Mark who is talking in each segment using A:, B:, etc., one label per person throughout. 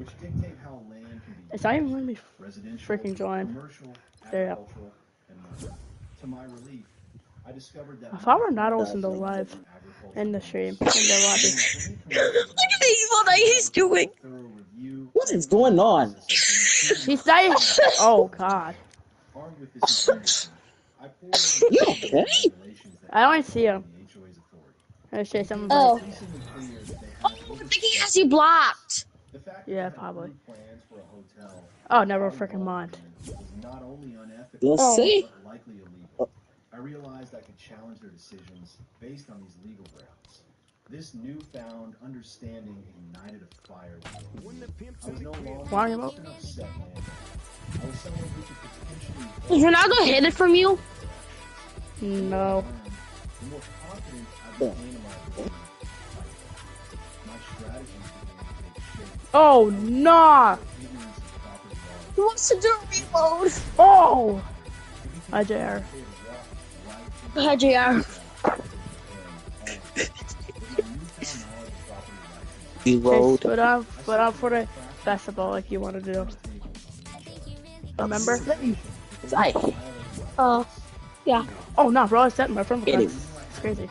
A: which dictate how land can be
B: It's not even letting me
A: residential,
B: freaking join.
A: commercial,
B: There you go.
A: agricultural, and more. To my relief, I discovered that
B: If I were not
A: my
B: also in the
A: farm
B: live
A: agricultural
B: in the stream in
A: owners
B: the lobby.
C: Look at what he's doing.
D: What is going on?
B: He's dying. Oh God.
A: Armed with this information, I poured over
D: You
A: the
D: okay?
A: regulations that
B: I don't see him.
A: the HOA's authority.
B: Let's say someone's
C: Oh.
B: like,
A: Increasingly clear that they
C: Oh,
A: had
C: I think he has you blocked.
A: the fact
B: yeah,
A: that they had
B: probably.
A: approved plans for a hotel.
B: Oh, never freaking mind.
A: Was not only unethical,
D: Let's see.
A: but likely illegal. I realized I could challenge their decisions based on these legal grounds. This newfound understanding ignited a fire within me. I was no longer
B: What?
A: an upset man. I was someone who could potentially...
C: Is Ronaldo hid it from you?
B: No.
A: The more confident I became in my ability my strategies began to take shape.
B: Oh, nah.
C: He wants to do a reload.
B: Oh. Hi, JR.
C: Hi, JR.
D: Reload.
B: Put on for the festival like you want to do. Remember?
D: I
C: Yeah.
B: Oh, no, bro. I set my friend.
D: Get it.
B: It's crazy.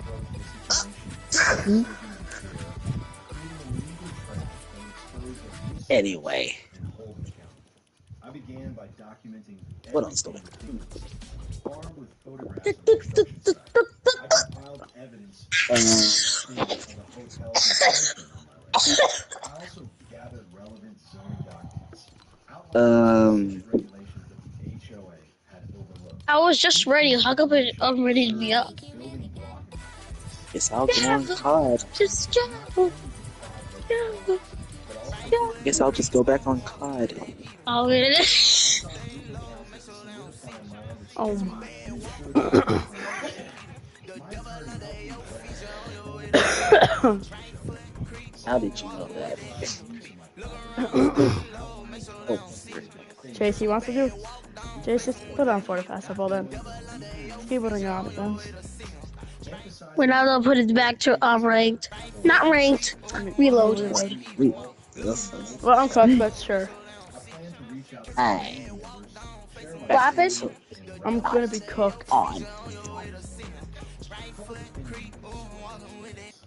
D: Anyway.
A: I began by documenting
D: What else do
A: armed with photographs of the construction site. I compiled evidence of the hotel's infringement on my land. I also gathered relevant zoning documents outlining the regulations that the HOA had overlooked.
C: I was just ready. How come I'm ready to be up?
A: Building block in my case.
D: Guess I'll go on COD.
C: Just jump.
D: Guess I'll just go back on COD.
C: Oh, it.
B: Oh my.
D: How did you know that? Oh,
B: Chase, you want to do? Chase, just put on for the festival then. Keep putting on it then.
C: Ronaldo put it back to ranked. Not ranked. Reload.
B: Well, I'm cooked, but sure.
D: Hey,
C: What happened?
B: I'm gonna be cooked.
D: on.
C: I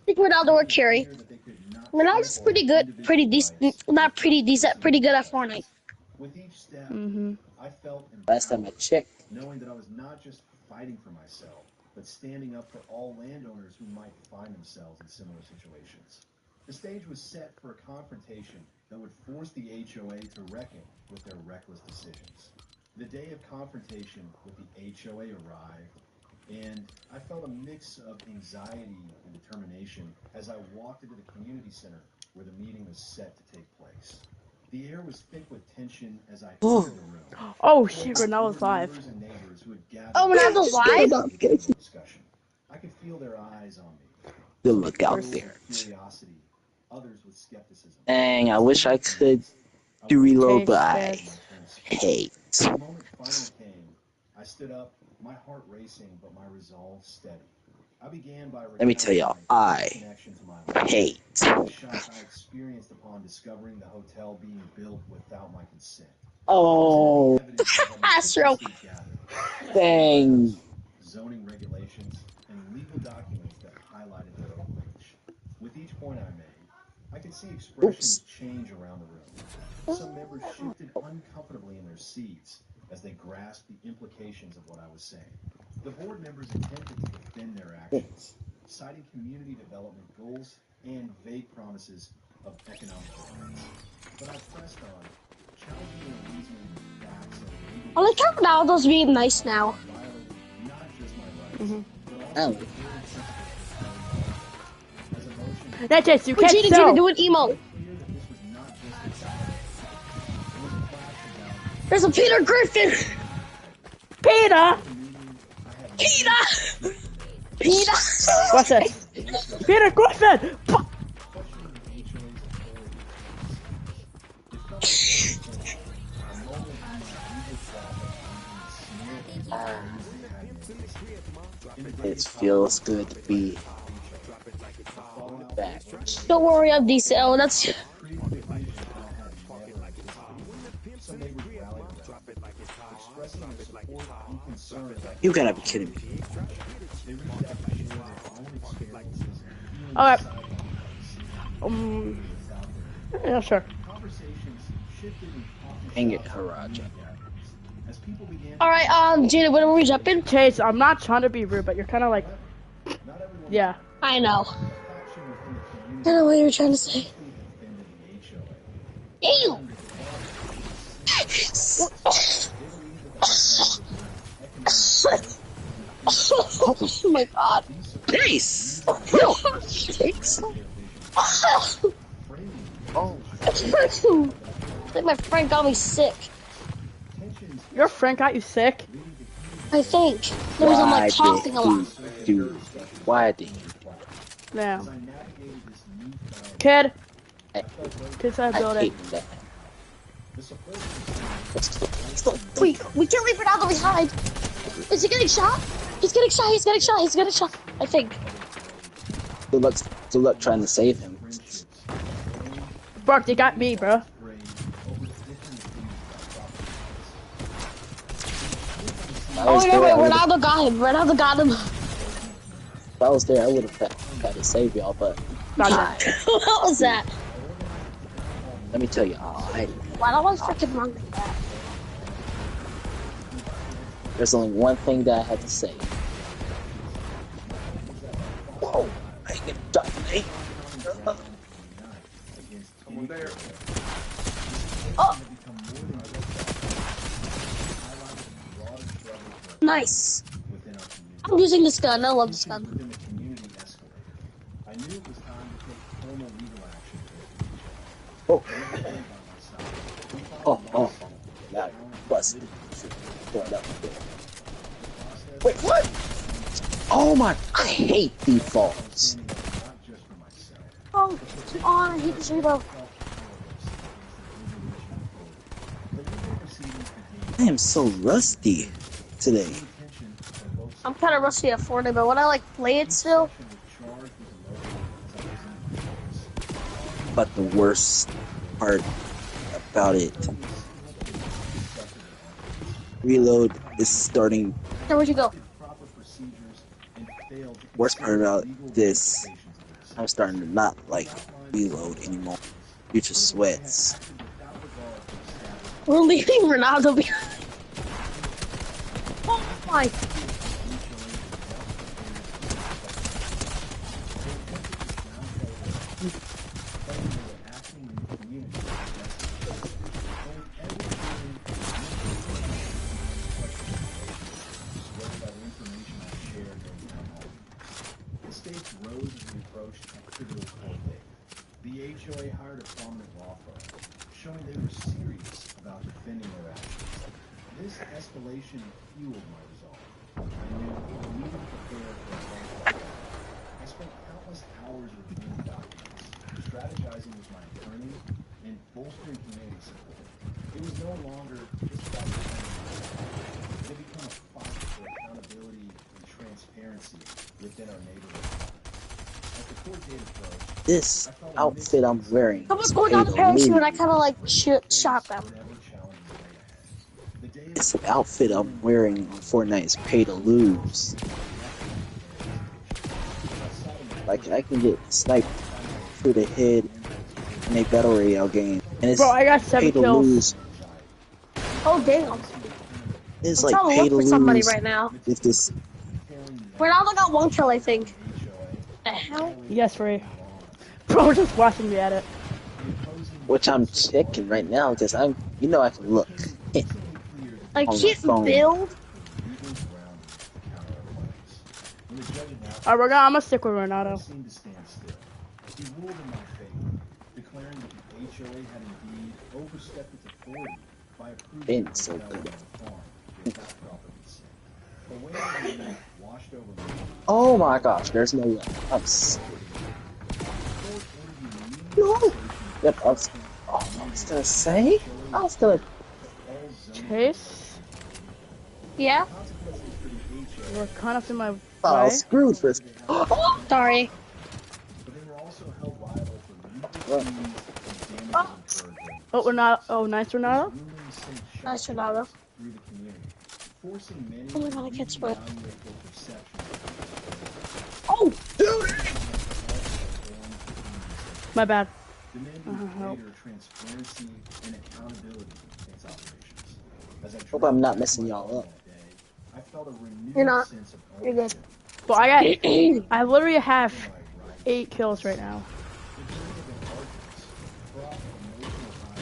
C: think Ronaldo would carry. Ronaldo's pretty good. Pretty decent. Not pretty decent. Pretty good at Fortnite.
A: With each step,
B: Mm-hmm.
A: I felt
D: Last time I checked.
A: knowing that I was not just fighting for myself, but standing up for all landowners who might find themselves in similar situations. The stage was set for a confrontation that would force the HOA to reckon with their reckless decisions. The day of confrontation with the HOA arrived, and I felt a mix of anxiety and determination as I walked into the community center where the meeting was set to take place. The air was thick with tension as I entered the room.
B: Oh shit, Ronaldo's live.
C: Oh, Ronaldo's live?
A: Discussion. I could feel their eyes on me.
D: Good look out there.
A: Curiosity, others with skepticism.
D: Dang, I wish I could do reload, but I hate.
A: The moment finally came, I stood up, my heart racing, but my resolve steady. I began by
D: Let me tell y'all, I hate.
A: the shock I experienced upon discovering the hotel being built without my consent.
D: Oh,
C: Astro.
D: dang.
A: Zoning regulations and legal documents that highlighted their overreach. With each point I made, I could see expressions change around the room. Some members shifted uncomfortably in their seats as they grasped the implications of what I was saying. The board members attempted to defend their actions, citing community development goals and vague promises of economic development. But I pressed on, challenging their reasoning with facts and legal
C: I like how Ronaldo's being nice now.
A: violating not just my rights, but
D: Oh,
A: also the as emotion
B: That's it, you
C: We're
B: can't
C: cheating to
B: sell.
C: do an emo.
A: clear that this was not just a battle. It was a clash about
C: There's a Peter Griffin.
B: Peter!
C: Peter. Peter.
B: What's this? Peter Griffin!
D: it feels good to be back.
C: Don't worry, I'm decent. Oh, that's.
A: Some neighbors rallied around them, expressing their support and concern about
D: You
A: the
D: gotta be kidding me.
A: They reached out to share their own experiences and feeling
B: All right.
A: sidelined by the scene, without their
B: Yeah, sure.
A: conversations shifted in coffee
D: Dang it,
A: shops and
D: Haraja.
A: community gatherings as people began
C: All
A: to
C: right, Jada, when are we jumping?
B: Chase, I'm not trying to be rude, but you're kind of like,
A: not everyone
B: yeah.
C: I know.
A: a faction within the
C: I
A: community
C: don't know what you were trying to say.
A: staunchly defended the HOA.
C: Ew!
A: Arguing that the they believe that the hotel would bring economic growth and increase
C: Oh my god.
A: these
D: Nice. Thanks. Oh,
C: I think my friend got me sick.
B: Your friend got you sick?
C: I think. The reason I'm
D: why
C: like
D: did
C: coughing a lot.
D: he do that? Why did he?
B: No.
A: I navigated this newfound
B: Kid.
D: I,
B: Kid's side
D: I
B: building.
D: hate that.
A: the support
C: We can't leave Ronaldo behind. Is he getting shot? He's getting shot. He's getting shot. He's getting shot. I think.
D: Good luck trying to save him.
B: Bark, they got me, bro.
C: Oh wait, wait, Ronaldo got him. Ronaldo got him.
D: If I was there, I would have tried to save y'all, but
B: Got it.
C: What was that?
D: let me tell you,
C: Why do I freaking run like that?
D: there's only one thing that I had to say. Whoa, I can die.
A: someone there.
C: Oh, nice. I'm using this gun. I love this gun.
A: Within the community escalated. I knew it was time to take formal legal action.
D: Oh, oh, now busted. Wait, what? Oh my! I hate defaults.
C: Oh, I hate this reload.
D: I am so rusty today.
C: I'm kind of rusty at Fortnite, but when I like play it still,
D: But the worst part about it, reload is starting.
C: there where'd you go?
D: Worst part about this, I'm starting to not like reload anymore. Future sweats.
C: We're leaving Ronaldo behind. Oh my!
A: The HOA hired a prominent law firm, showing they were serious about defending their actions. This escalation fueled my resolve. I knew I needed to prepare for a long fight. I spent countless hours reviewing documents, strategizing with my attorney, and bolstering community support. It was no longer just about defending. It had become a fight for accountability and transparency within our neighborhood. As the court date approached,
D: This outfit I'm wearing
C: Someone's
D: is
C: going
D: paid
C: down the parachute
D: to
C: and I
D: lose.
C: kind of like shot them.
D: This outfit I'm wearing on Fortnite is pay to lose. Like I can get sniped through the head in a battle royale game, and it's
B: Bro, I got 7
D: pay to
B: kills.
D: lose.
C: Oh damn!
D: It's
C: I'm
D: like
C: trying to
D: pay
C: look
D: to
C: for somebody
D: lose
C: right now.
D: with this.
C: Ronaldo got 1 kill, I think. The hell?
B: Yes, Ray. Bro, just watching me at it.
D: Which I'm checking right now because I can look.
C: I
D: On my
C: can't
D: phone.
C: build.
B: Alright, I'm gonna stick with Ronaldo.
A: Seemed to stand still. He ruled in my favor, declaring that the HOA had indeed overstepped its authority by approving
D: Been so
A: the
D: good.
A: farm without proper consent. The way the washed over me.
D: Oh my gosh, there's no way. No. Yep, I was gonna say. I was gonna.
B: Chase,
C: Yeah?
B: you're kind of in my
D: Oh,
B: way.
D: screwed for.
C: Sorry.
A: But they were also held liable for legal fees and damages incurred during
B: Oh, Ronaldo. Oh, nice Ronaldo.
A: ruling sink
C: Nice,
A: shock
C: Ronaldo.
A: waves through the community, forcing many
C: Oh my
A: to
C: god, I can't sprint.
A: reevaluate their perception of
C: Oh!
B: My bad.
A: demanding greater transparency and accountability in its operations. As I
D: Hope
A: drove
D: I'm not
A: back
D: messing
A: my
D: y'all
A: home
D: up.
A: that day, I felt a
C: You're
A: renewed
C: not.
A: sense of
C: You're good.
A: ownership.
B: But I literally have 8 kills right now.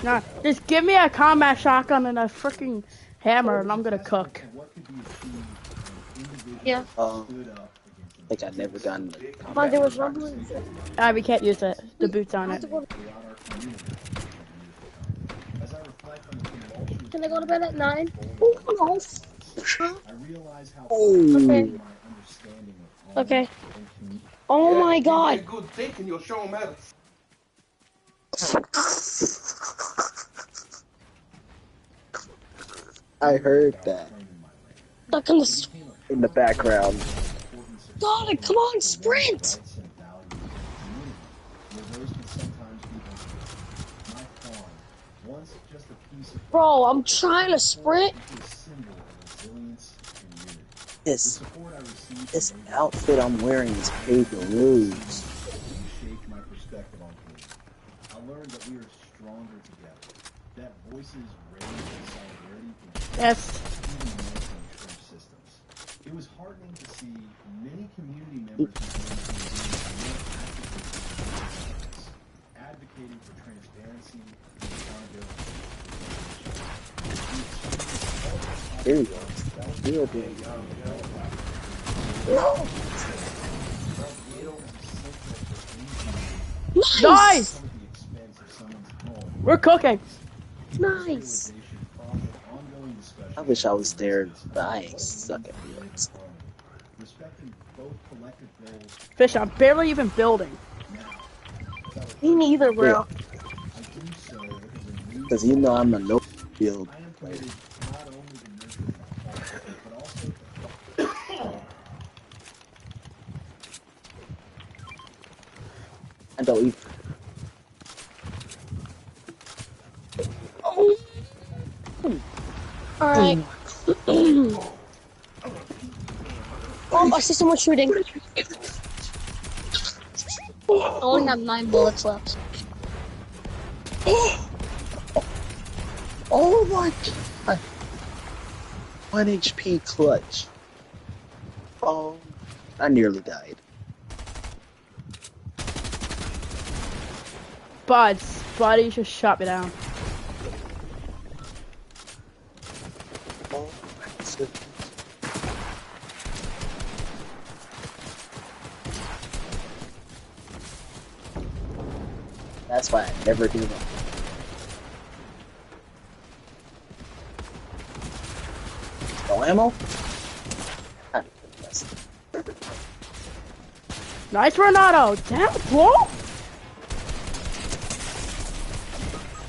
B: Nah, just give me a combat shotgun and a freaking hammer and I'm gonna cook.
C: Yeah.
D: I think I never gotten the
C: But
D: combat.
C: there was rumbling.
B: We can't use it. The boot's on
C: I
B: it.
C: have to go. Can I go to bed at 9? Oh, no. Okay.
D: Oh,
C: Okay. Oh my god.
E: Good dick and you'll show him out.
D: I heard that
C: Stuck in the.
D: in the background.
C: God, come on, sprint! Bro, I'm trying to sprint.
D: This outfit I'm wearing is paid to lose.
A: My perspective on community. I learned that we are stronger together. That voices raised in solidarity can
B: Yes.
A: even more from entrenched systems. It was heartening to see many community members advocating for transparency and accountability.
D: Here we go. Real big.
B: Nice! We're cooking.
C: Nice.
D: I wish I was there, but I ain't suck at reels.
B: Fish, I'm barely even building.
C: Me neither, bro.
D: Because you know I'm a no build player. I don't even.
C: Alright. Oh, I see someone shooting. I only have 9 bullets left.
D: Oh my god! 1 HP clutch. Oh, I nearly died.
B: Buddy just shot me down.
D: Oh my goodness. That's why I never do that. No ammo? Ah, yes.
B: Nice Renato. Damn, bro.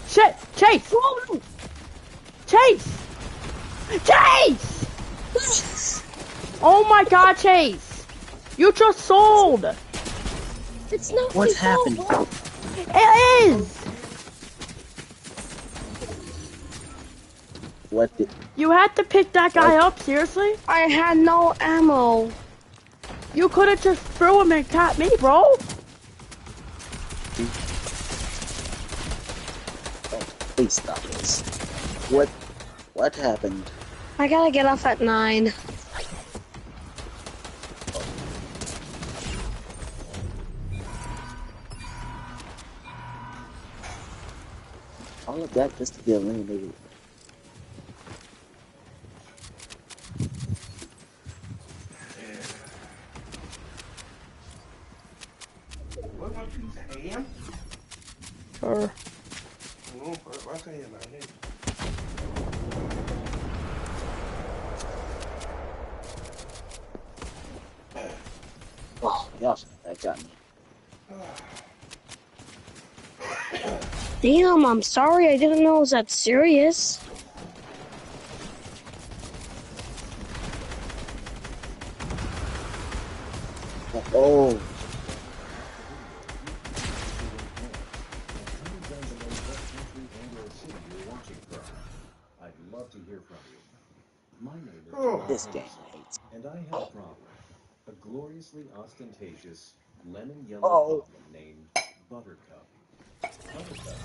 B: Shit, Chase. Chase. Chase. Oh my god, Chase. You just sold.
C: It's not
D: What's
C: my fault,
D: happening?
C: bro.
B: It is.
D: What did?
B: You had to pick that guy up, seriously?
C: I had no ammo.
B: You could have just threw him and got me, bro.
D: Oh, please stop this. What happened?
C: I gotta get off at 9.
D: All of that just to get eliminated.
E: What my piece of ham?
B: Or
E: No, what's a ham?
D: Oh, gosh, that got me.
C: Damn, I'm sorry. I didn't know it was that serious.
D: Oh,
A: I'd love to hear from you. My name is
E: Oh.
A: Jamal
D: This game
A: Henderson,
D: hates.
A: and I have a problem. A gloriously ostentatious lemon yellow
D: Oh,
A: problem named Buttercup. Buttercup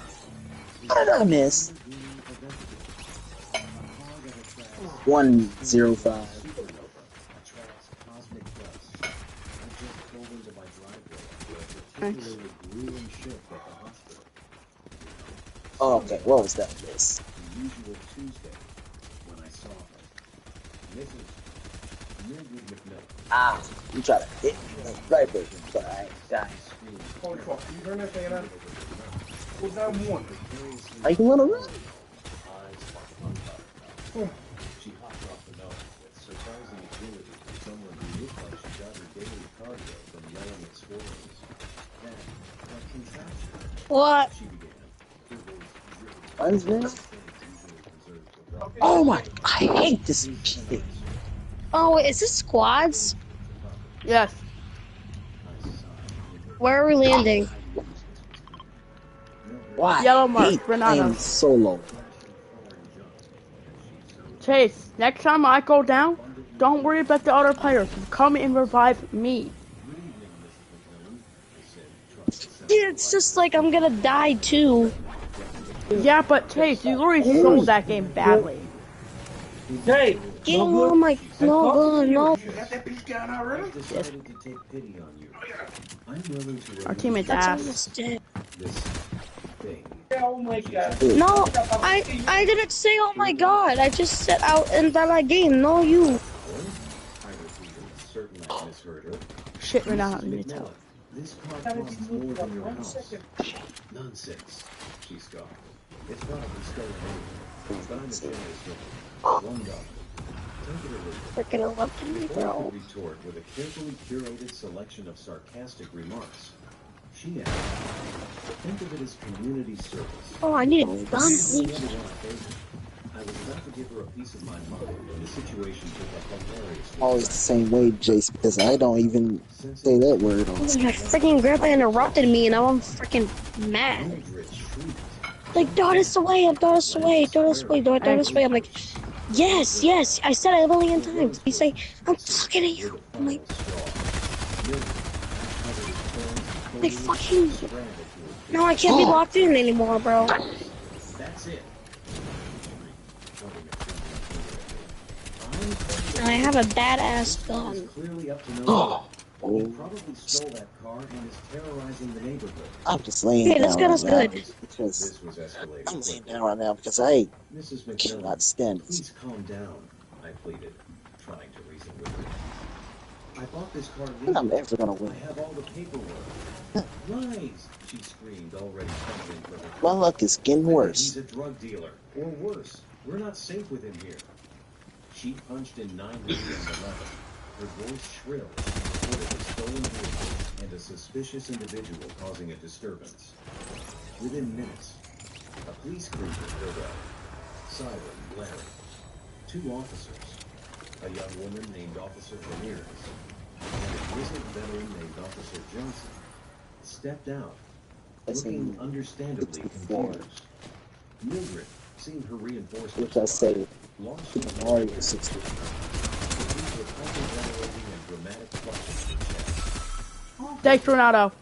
A: is
D: how
A: a
D: did I
A: super
D: miss?
A: Lamborghini Aventador. A car that attracts
D: 105.
A: supernova, attracts cosmic dust. I just pulled into my driveway after a
B: Thanks.
A: particularly grueling shift at the hospital.
D: Oh, okay, what was that miss?
A: The usual Tuesday when I saw her. Mrs. Mildred McMillan.
D: Ah, you try to hit me right there, but I ain't got it.
E: Holy fuck, you heard that thing? What's that one?
D: Are you gonna run?
E: Oh.
A: She hopped off the nose with surprising agility for someone who looked like she got her daily cardio from yelling at squirrels. Then, like contraption,
C: What?
A: she began. Her voice dripping.
D: Runs now?
A: Usually preserved for
E: Okay.
D: Oh my, I hate this shit.
C: Oh, wait, is this squads?
B: Yes.
C: Where are we landing?
D: Why
B: Yellow
D: I
B: mark,
D: hate
B: Renato.
D: playing solo.
B: Chase, next time I go down, don't worry about the other players. Come and revive me.
C: Yeah, it's just like I'm gonna die too.
B: Yeah, but Chase, you already sold that game badly.
F: Hey,
C: Get
F: no good.
C: on my
F: I
C: no
F: talked to
C: good,
F: you.
C: no.
E: You got that piece down already?
B: Yes.
A: To take pity on you. I'm willing to
B: Our
A: remove
B: teammate's
C: That's
B: ass.
C: understood.
A: this thing.
F: Oh my god.
D: Dude,
C: No, I didn't say oh my god. I just set out and by my game. No, you.
A: I repeated, certain I misheard her.
B: Shit, Renato,
A: Mrs.
B: you need help.
A: McMillan, this car costs more than your house. Nonsense, she scoffed. It's probably stolen anyway, but I'm a generous woman. $1. Take it or leave it.
C: Freaking erupted me,
A: Before I
C: bro.
A: could retort with a carefully curated selection of sarcastic remarks, she added, think of it as community service.
C: Oh, I need a gun,
A: I
C: please.
A: was about to give her a piece of my mind when the situation took a hilarious
D: always the same way, Jace, because I don't even say that word on
C: My freaking grandpa interrupted me, and now I'm freaking mad.
A: Mildred shrieked.
C: Like, throw this away, throw this away, throw this away, throw this away. I'm like, yes, yes. I said it a million times. He's like, I'm talking to you. I'm like, fucking. No, I can't be locked in anymore, bro.
A: That's it.
C: And I have a badass gun.
A: Clearly up to no good. He
D: Oh,
A: probably stole that car and is terrorizing the neighborhood.
D: I'm just laying
C: Okay, this
D: down
C: gun
D: right
C: is
D: now
C: good.
D: because
A: This was escalating
D: I'm laying
A: quickly.
D: down right now because I
A: Mrs.
D: cannot
A: McMillan,
D: stand this.
A: please calm down, I pleaded, trying to reason with her. I bought this car
D: And I'm
A: legally.
D: ever gonna
A: I
D: win.
A: have all the paperwork. Lies, she screamed, already fumbling for her.
D: My luck is getting
A: I bet
D: worse.
A: he's a drug dealer, or worse. We're not safe with him here. She punched in 911. Her voice shrill as she reported a stolen vehicle and a suspicious individual causing a disturbance. Within minutes, a police cruiser pulled up, siren blaring. 2 officers, a young woman named Officer Ramirez, and a grizzled veteran named Officer Johnson, stepped out,
D: That's
A: looking
D: in
A: understandably
D: 64.
A: confused. Mildred, seeing her reinforcements
D: Which I say,
A: launched
D: Super
A: into
D: Mario
A: the
D: 64.
A: these were hyperventilating and dramatic clutches to the chest.
B: Thanks, Renato.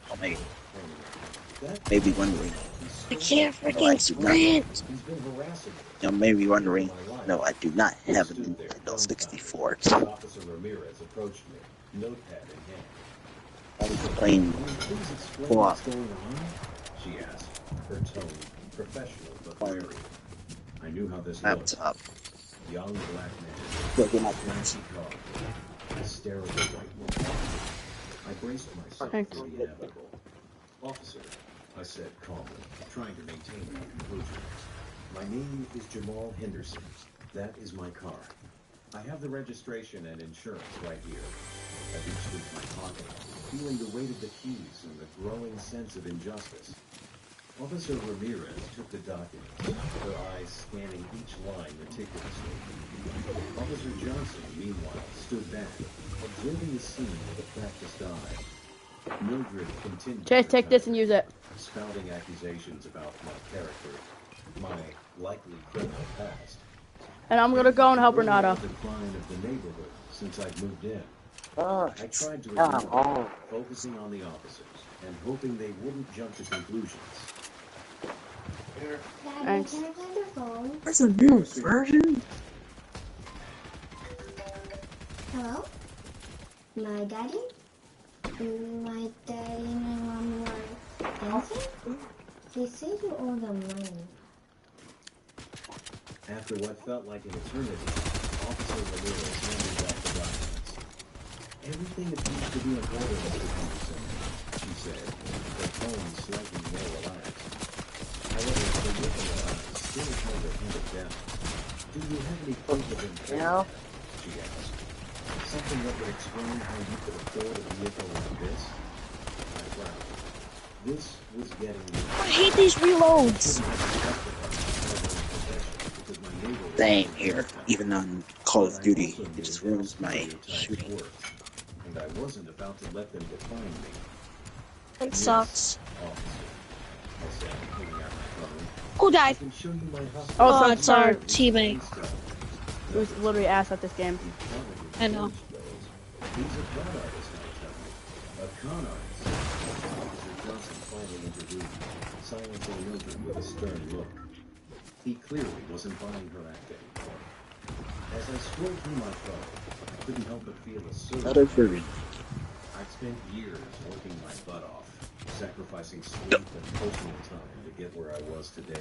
D: Maybe wondering,
C: I can't
D: no, I
C: freaking
D: do not.
C: sprint.
A: He's been harassing me.
D: You maybe wondering, no, I do not have a
A: Stood there,
D: Nintendo 64.
A: as Officer Ramirez approached me, notepad in hand.
D: I was playing
A: Can you please explain
D: co-op.
A: what's going on? She asked, her tone professional but wary. I knew how this looked.
D: laptop.
A: Young black man,
D: Look at my
A: flashy car, hysterical white woman. I braced myself
B: Thanks.
A: for the inevitable. Officer, I said calmly, trying to maintain my composure. My name is Jamal Henderson. That is my car. I have the registration and insurance right here. I reached into my pocket, feeling the weight of the keys and the growing sense of injustice. Officer Ramirez took the documents, her eyes scanning each line meticulously. Officer Johnson, meanwhile, stood back, observing the scene with a practiced eye. Mildred continued.
B: Chase,
A: her
B: take this and
A: tirade,
B: use it.
A: spouting accusations about my character, my likely criminal past,
B: And I'm gonna go and help
A: Worried
B: Renata.
A: about the decline of the neighborhood since I'd moved in.
D: Oh,
A: I tried to
D: come
A: ignore it,
D: on.
A: focusing on the officers and hoping they wouldn't jump to conclusions.
B: Thanks.
C: Can I find your phone?
D: That's a new version?
C: Hello? My daddy? My daddy and my mom were dancing? They say you owe them money.
A: After what felt like an eternity, Officer Ramirez handed back the documents. Everything appears to be in order, Mr. Henderson, she said, her tone slightly more relaxed. However, the look in her eyes still held her head down. Do you have any proof of impairment? She asked. Something that would explain how you could afford a vehicle like this? I frowned. This was getting me.
C: I hate these reloads.
D: Same here. Even on Call of Duty, it just ruins my shooting.
A: And I wasn't about to let them define me.
C: It sucks.
A: I said, pulling out my phone.
C: Who
A: I
C: died?
A: can show you my hospital.
B: Oh, so
C: It's our teammate.
B: It was literally ass at this game.
C: I know.
A: He's a con artist, I tell you. A con artist. Officer Johnson finally intervened, silencing Mildred with a stern look. He clearly wasn't buying her act anymore. As I scrolled through my phone, I couldn't help but feel a surge.
D: Another version.
A: I'd spent years working my butt off, sacrificing sleep and personal time to get where I was today.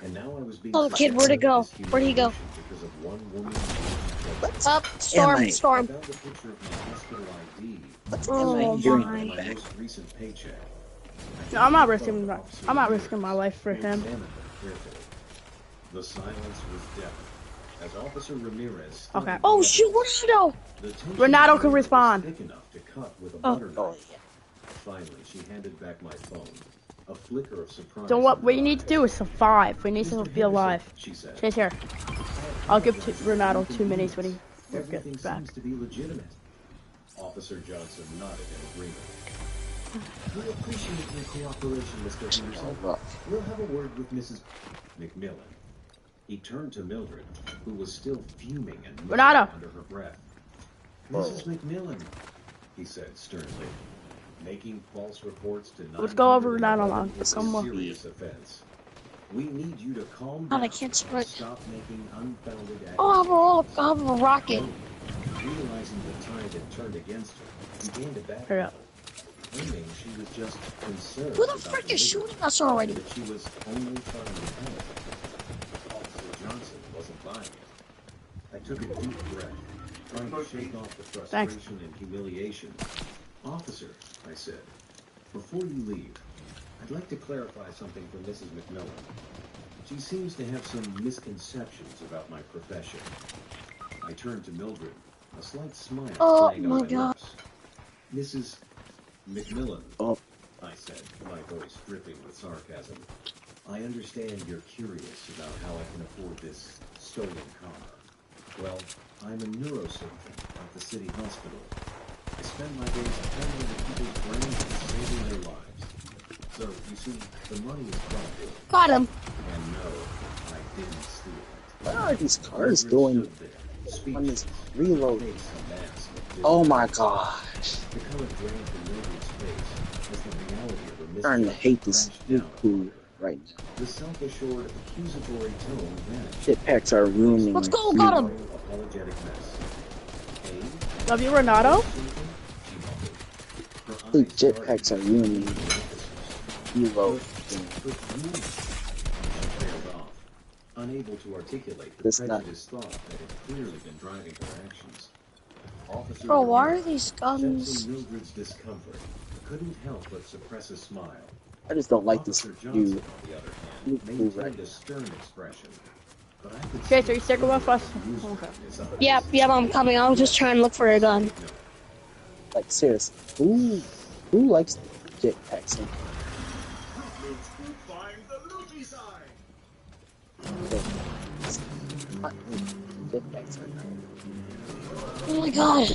A: And now I was being
C: Oh, kid, where'd it go? Where'd he go?
A: because of one woman.
C: Up, storm,
A: I
C: storm.
A: found a picture of my hospital ID.
C: Oh
A: My
C: my.
A: most recent paycheck.
B: No, I'm not risking my life for him.
A: Examined them carefully. The silence was deafening as Officer Ramirez.
B: Okay.
C: Oh shoot, Renato!
B: Renato can respond.
A: Thick enough to cut with a
C: Oh.
A: butter knife. Finally, she handed back my phone. A flicker of surprise.
B: So what
A: in her
B: we need to
A: eyes.
B: do is survive. We need to be alive.
A: She said.
B: Chase here. I'll give Renato 2 minutes when he
A: Everything
B: gets back.
A: seems to be legitimate. Officer Johnson nodded in agreement. We appreciate your cooperation, Mr. Henderson. We'll have a word with Mrs. McMillan. He turned to Mildred, who was still fuming and muttering
B: Renato.
A: under her breath. Mrs. McMillan, he said sternly, making false reports to
B: Let's go over
A: 911
B: Renato now.
A: is a
B: Come on.
A: serious offense. We need you to calm
C: God,
A: down.
C: I can't sprint.
A: Stop making unfounded
C: Oh,
A: accusations.
C: I have a rocket.
A: Realizing the tide had turned against her, he gained a back.
B: Hurry up.
A: Claiming she was just concerned.
C: Who the
A: about
C: frick
A: the
C: is
A: neighborhood,
C: shooting us already?
A: that she was only trying to help. Officer Johnson wasn't buying it. I took a deep breath, trying to shake off the frustration and humiliation. Officer, I said, before you leave, I'd like to clarify something for Mrs. McMillan. She seems to have some misconceptions about my profession. I turned to Mildred, a slight smile
C: Oh,
A: playing on
C: my
A: my
C: God.
A: lips. Mrs. McMillan,
D: Oh.
A: I said, my voice dripping with sarcasm. I understand you're curious about how I can afford this stolen car. Well, I'm a neurosurgeon at the city hospital. I spend my days attending to people's brains and saving their lives. So, you see, the money is quite good.
C: Got him.
A: And no, I didn't steal it.
D: What are these cars
A: Mildred
D: doing
A: stood there,
D: on this
A: speechless,
D: reload?
A: face a mask of
D: Oh my
A: disbelief.
D: gosh.
A: The color drained from Mildred's face as the reality of her
D: I'm starting to
A: misjudgment
D: hate this
A: crashed
D: new
A: down
D: crew
A: upon her.
D: right now.
A: The self-assured, accusatory tone vanished.
D: Jetpacks are ruining
C: Let's
D: my
C: go, got him.
D: reload.
A: Apologetic mess. Hey,
B: Love you, Renato.
A: something? She mumbled. Her
D: The
A: eyes darted
D: jetpacks are
A: between
D: ruining
A: the officers.
D: reload.
A: But you, she trailed off, unable to articulate the
D: This not-
A: prejudiced thought that had clearly been driving her actions. Officer
C: Bro, why are
A: Ramirez,
C: these guns?
A: sensing Mildred's discomfort, couldn't help but suppress a smile.
D: I just don't like this
A: Officer Johnson,
D: new.
A: on the other
D: new
A: hand,
D: crew right
A: maintained a stern expression. But I could
B: Okay,
A: see
B: so you sticking with us?
A: amusement
B: Okay.
A: in his eyes.
C: Yep, I'm coming. I was just trying to look for a gun.
A: No.
D: Like seriously, who likes jetpacks? Jetpacks are nice.
C: Oh my god.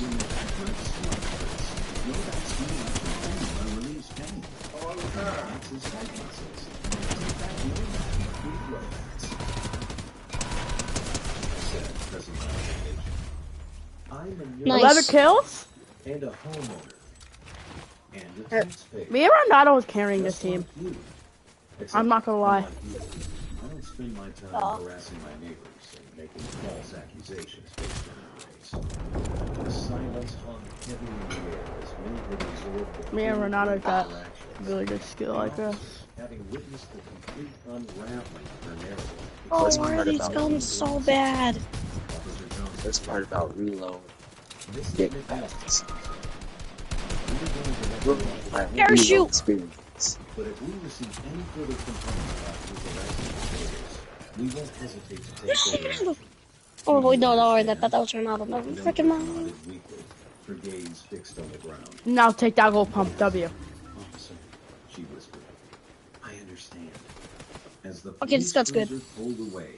A: I'm a
B: Nice. 11
G: Nice.
B: kills?
A: and a homeowner and a
G: Er,
A: taxpayer.
B: Me and Renato was carrying this
A: Just
B: team.
A: like you. Except,
B: I'm not gonna lie.
A: unlike you, I don't spend my time
G: Oh.
A: harassing my neighbors and making false accusations based on their race. The silence hung heavy in the air as Mildred absorbed the
B: Me and
A: full
B: Renato
A: weight of
B: got
A: her actions.
B: really good skill, I
A: The
B: guess.
A: officer, having witnessed the complete unraveling of her narrative,
G: Oh,
D: Best
G: why
D: part
G: are these
D: about
G: guns so bad?
A: Officer Johnson,
D: Best part about reload.
A: this is
D: Get
A: McNeil.
D: fast.
A: We are going to let you off with one
G: Parachute.
D: Reload
A: time.
D: experience.
A: But if we receive any further complaints about his arrest and behaviors, we won't hesitate to take further action.
G: Oh, wait, no, don't worry. I
A: Understand?
G: thought that was Ronaldo. Never
A: Mildred
G: freaking mind.
A: nodded weakly, her gaze fixed on the ground.
B: Now take that gold pump W.
A: Officer, she whispered, I understand. As the
G: Okay, this gun's good.
A: cruiser pulled away,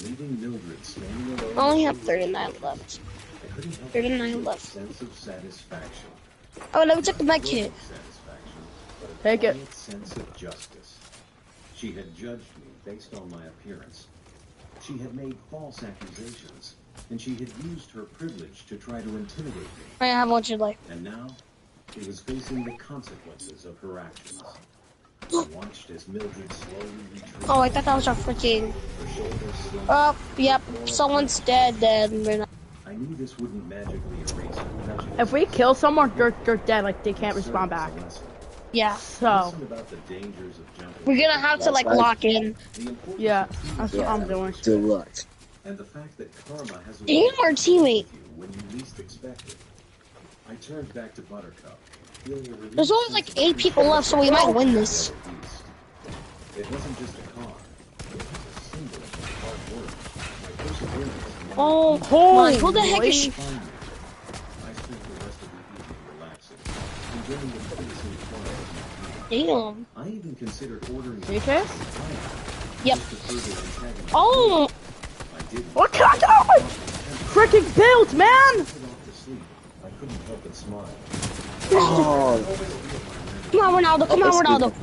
A: leaving Mildred standing alone.
G: I only have
A: with
G: 39
A: the
G: left.
A: I couldn't help
G: 39
A: but feel
G: left.
A: a sense of satisfaction.
G: Oh, let me check the med
A: Not
G: kit.
A: total satisfaction, but a
B: Take it.
A: quiet sense of justice. She had judged me based on my appearance. She had made false accusations, and she had used her privilege to try to intimidate me.
G: I have what you'd like.
A: And now, she was facing the consequences of her actions. I watched as Mildred slowly retreated.
G: Oh, I thought that was our freaking.
A: Her shoulders slumped.
G: Oh, yep. Someone's dead. Then we're not.
A: I knew this wouldn't magically erase her prejudice.
B: If we kill someone, they're dead. Like, they can't
A: It served
B: respawn
A: as a
B: back.
A: lesson.
G: Yeah.
B: So,
A: Lesson about the dangers of jumping.
G: We're gonna have to like
D: That's right.
G: lock in.
A: The importance
B: yeah,
A: of teamwork
B: that's what I'm doing.
D: Good luck.
A: and the fact that karma has a
G: Damn,
A: way
G: our
A: of
G: teammate.
A: with you when you least expect it. I turned back to Buttercup, feeling a relief
G: There's only
A: sense
G: like
A: of
G: 8 people left, so we might win this.
A: It wasn't just a car. It was a symbol of my hard work, my perseverance. and my
G: Oh,
B: Holy
G: my. Who the heck is she?
A: find me. I spent the rest of the evening relaxing, enjoying the peace and quiet of my dream.
G: Damn.
A: I even considered ordering
B: See this?
G: Yep.
A: just to further antagonize
G: Oh,
A: I didn't.
B: What kind of freaking build, man?
A: Put off to sleep. I couldn't help but smile.
D: Oh,
G: come on, Ronaldo. Come on, Ronaldo.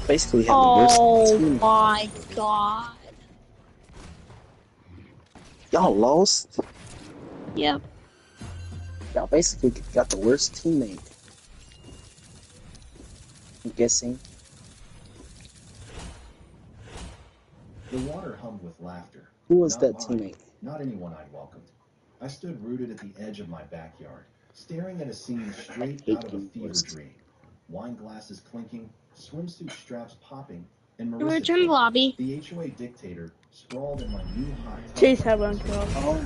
D: basically had the
G: Oh
D: worst team.
G: my god.
D: Y'all lost.
G: Yep.
D: Y'all basically got the worst teammate. I'm guessing.
A: The water hummed with laughter.
D: Who was
A: Not
D: that
A: mine,
D: teammate?
A: Not anyone I'd welcomed. I stood rooted at the edge of my backyard, staring at a scene straight
D: hate
A: out of a
D: being
A: fever
D: forced.
A: dream. Wine glasses clinking, swimsuit straps popping, and
G: I'm gonna
A: Marissa
G: return to the lobby.
A: the HOA dictator, sprawled in my new hot tub.
B: Chase had one kill.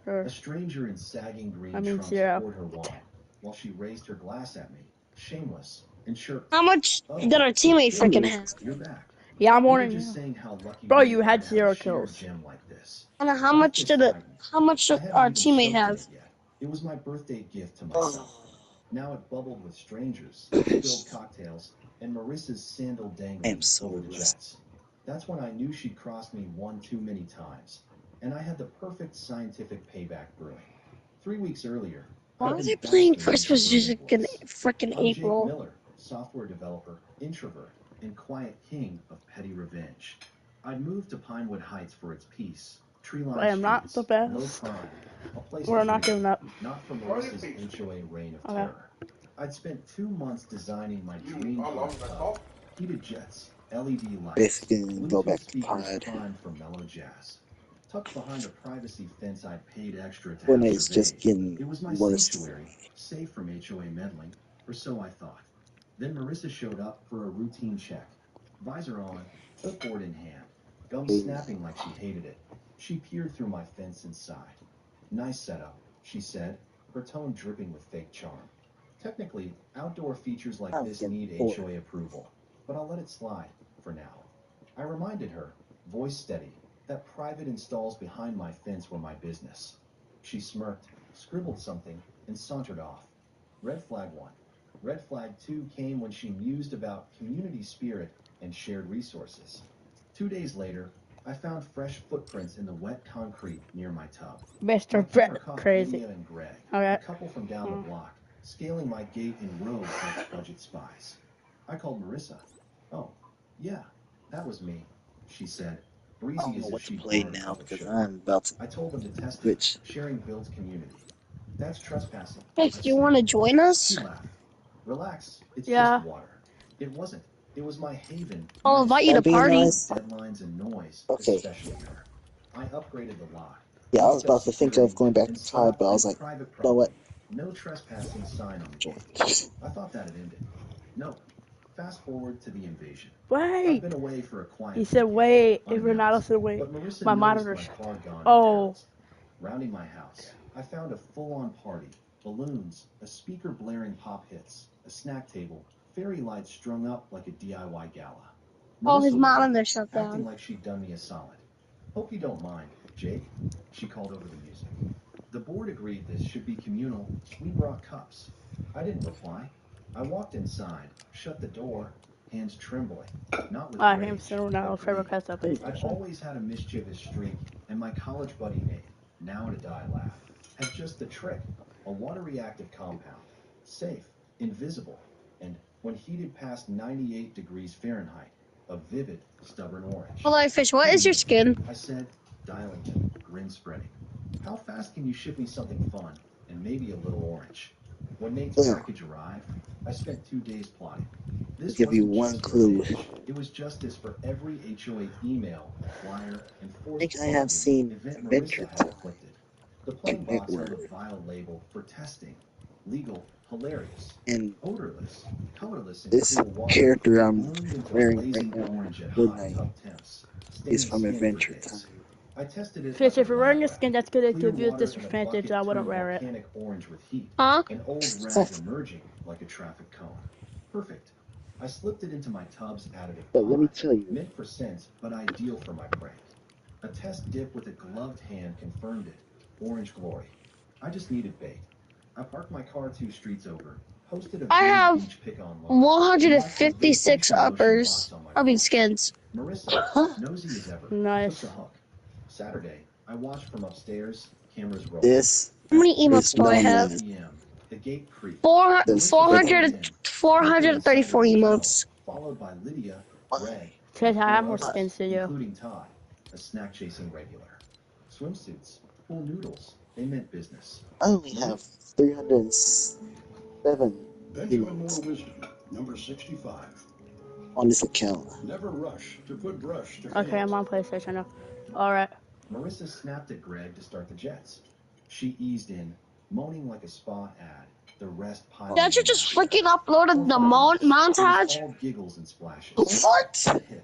A: A stranger in sagging green
B: I mean,
A: trunks
B: zero.
A: poured her wine, while she raised her glass at me, shameless, and chirped,
G: How much
A: "Oh,
G: did our teammate
A: Billy,
G: freaking have?
A: you're back.
B: Yeah, I'm
A: We were
B: warning
A: just
B: you.
A: saying how lucky
B: Bro,
A: we
B: you
A: are
B: had
A: to have
B: 0
A: a shared
B: kills.
A: gem like this."
G: And how
A: My
G: much
A: fist
G: did
A: tightened.
G: our
A: I haven't even
G: teammate
A: soaked
G: have?
A: it yet. It was my birthday gift to
D: Oh,
A: myself. Now it bubbled with strangers, spilled cocktails, and Marissa's sandal
D: I am
A: dangling
D: so
A: over the
D: rusty.
A: jets. That's when I knew she'd crossed me one too many times, and I had the perfect scientific payback brewing. 3 weeks earlier,
G: Why
A: I'd
G: are
A: been
G: they
A: back
G: playing
A: to
G: Christmas
A: Burning
G: music in
A: Bliss.
G: freaking
A: I'm Jake
G: April?
A: Miller, software developer, introvert, and quiet king of petty revenge. I'd moved to Pinewood Heights for its peace, tree-lined
B: I am not
A: streets,
B: the
A: low
B: best.
A: crime, a place
B: We're
A: to
B: not
A: breathe,
B: giving up.
A: not from Marissa's HOA reign of
B: Okay.
A: terror. I'd spent 2 months designing my dream hot tub. Heated jets, LED lights,
D: Basically, go
A: Bluetooth
D: back to
A: speakers
D: pod.
A: primed for mellow jazz. Tucked behind a privacy fence I'd paid extra to have
D: Fortnite is just
A: surveyed.
D: getting
A: It was my
D: worse.
A: sanctuary, safe from HOA meddling, or so I thought. Then Marissa showed up for a routine check. Visor on, clipboard in hand, gum snapping like she hated it. She peered through my fence and sighed. "Nice setup," she said, her tone dripping with fake charm. Technically, outdoor features like
D: I'm
A: this
D: getting
A: need
D: bored.
A: HOA approval, but I'll let it slide for now. I reminded her, voice steady, that private installs behind my fence were my business. She smirked, scribbled something, and sauntered off. Red flag 1. Red flag 2 came when she mused about community spirit and shared resources. 2 days later, I found fresh footprints in the wet concrete near my tub. My
B: Mr.
A: camera caught
B: Crazy.
A: Lydia and Greg,
B: Okay.
A: a couple from down the block, scaling my gate in rows like budget spies. I called Marissa. "Oh, yeah, that was me," she said.
D: I
A: breezy
D: don't know
A: as if
D: what to
A: she'd
D: play
A: borrowed a
D: now
A: cup of
D: because
A: sugar.
D: I'm about to
A: I told them to test it.
D: switch.
A: Sharing builds community. That's trespassing.
G: Hey,
A: I
G: do you want to
A: snapped.
G: join
A: She
G: us?
A: laughed. Relax, it's just
B: Yeah.
A: water. It wasn't. It was my haven,
G: I'll
A: my
G: invite you to
D: That
A: escape
D: being
G: party.
A: from
D: nice.
A: deadlines and noise,
D: Okay.
A: especially her. I upgraded the lock,
D: Yeah, I was
A: beefed up
D: about to think of
A: security,
D: going back
A: and
D: to Todd, but
A: slapped
D: I
A: a
D: was like,
A: private
D: you know what?
A: property, no trespassing sign on the
D: Join.
A: gate. I thought that had ended. No. Fast forward to the invasion. I'd
B: Wait.
A: been away for a quiet
B: He said
A: weekend,
B: wait. If Ronaldo
A: unannounced,
B: said wait,
A: but Marissa
B: my
A: noticed
B: monitor
A: my
B: shut.
A: car gone in
B: Oh.
A: perils. Rounding my house, I found a full-on party, balloons, a speaker blaring pop hits, a snack table, fairy lights strung up like a DIY gala.
G: Oh, his
A: Marissa waved,
G: monitor shut
A: acting
G: down.
A: like she'd done me a solid. Hope you don't mind, Jake, she called over the music. The board agreed this should be communal. We brought cups. I didn't reply. I walked inside, shut the door, hands trembling, not with
B: I am
A: rage,
B: still
A: but
B: Ronaldo's favorite
A: glee.
B: past that
A: I'd
B: PlayStation.
A: always had a mischievous streak, and my college buddy Nate, now to die laugh, had just the trick, a water-reactive compound, safe, invisible, and when heated past 98 degrees Fahrenheit, a vivid, stubborn orange.
G: Hello, Fish. What
A: Who are
G: is your
A: you?
G: skin?
A: I said, dialing him, grin spreading. How fast can you ship me something fun and maybe a little orange? When Nate's
D: Yeah.
A: package arrived, I spent 2 days plotting.
D: I'll
A: This
D: give you
A: wasn't
D: one
A: just
D: clue.
A: revenge. It was justice for every HOA email, flyer, and
D: I
A: forced
D: think I have
A: bulletin
D: seen
A: event
D: Adventure
A: Marissa had
D: Time
A: inflicted. The plain
D: and
A: box held a
D: Network
A: vile label for testing. Legal, hilarious,
D: and
A: odorless, colorless, and
D: this
A: cool water.
D: character
A: It
D: I'm
A: bloomed into
D: wearing right
A: blazing
D: now
A: orange at
D: in
A: hot
D: Fortnite
A: tub temps,
D: is
A: staining
D: from
A: skin for
D: Adventure
A: days.
D: Time.
A: I tested it
B: Fish,
A: like a
B: if you're wearing
A: lab
B: a
A: rat.
B: skin that's gonna
A: Clear
B: give you a
A: water in a
B: disadvantage, I
A: bucket
B: wouldn't
A: turned
B: wear it.
A: volcanic orange with heat.
G: Huh?
A: An old rag emerging like a traffic cone. Perfect. I slipped it into my tub's additive
D: But let me
A: pod.
D: tell you,
A: Meant for scent, but ideal for my prank. A test dip with a gloved hand confirmed it. Orange glory. I just needed bait. I parked my car 2 streets over, posted a
G: I
A: Vero
G: have
A: Beach pic online, and left a lit
G: 156
A: facial lotion box
G: uppers.
A: on my
G: I mean,
A: porch.
G: skins.
A: Marissa, nosy as ever, took the
B: Nice.
A: hook. Saturday, I watched from upstairs, cameras rolling.
D: this
G: How
A: At
G: many emotes
D: is
G: do I
D: known
A: 3:15
G: have?
D: as
A: p.m., the gate creaked.
D: this.
A: Marissa
D: It's
G: 400,
A: strolled in, local insider
G: 434
A: hotel,
G: emotes.
A: followed by Lydia,
D: why.
A: Greg, and
B: Fish, I have
A: 4
B: more
A: others,
B: skins than you.
A: including Todd, a snack-chasing regular. Swimsuits, pool noodles, they meant business.
D: I only
A: Marie,
D: have 307
H: Benjamin Moore
D: emotes
H: Wisdom, number 65.
D: on this account.
H: Never rush to put brush to
B: Okay,
H: paint.
B: I'm on PlayStation now. Alright.
A: Marissa snapped at Greg to start the jets. She eased in, moaning like a spa ad, the rest piling
G: Dad, you
A: in
G: just
A: laughter.
G: freaking
A: For
G: uploaded the
A: 5 minutes, it was
G: montage?
A: all giggles and splashes.
D: What?
A: It hit.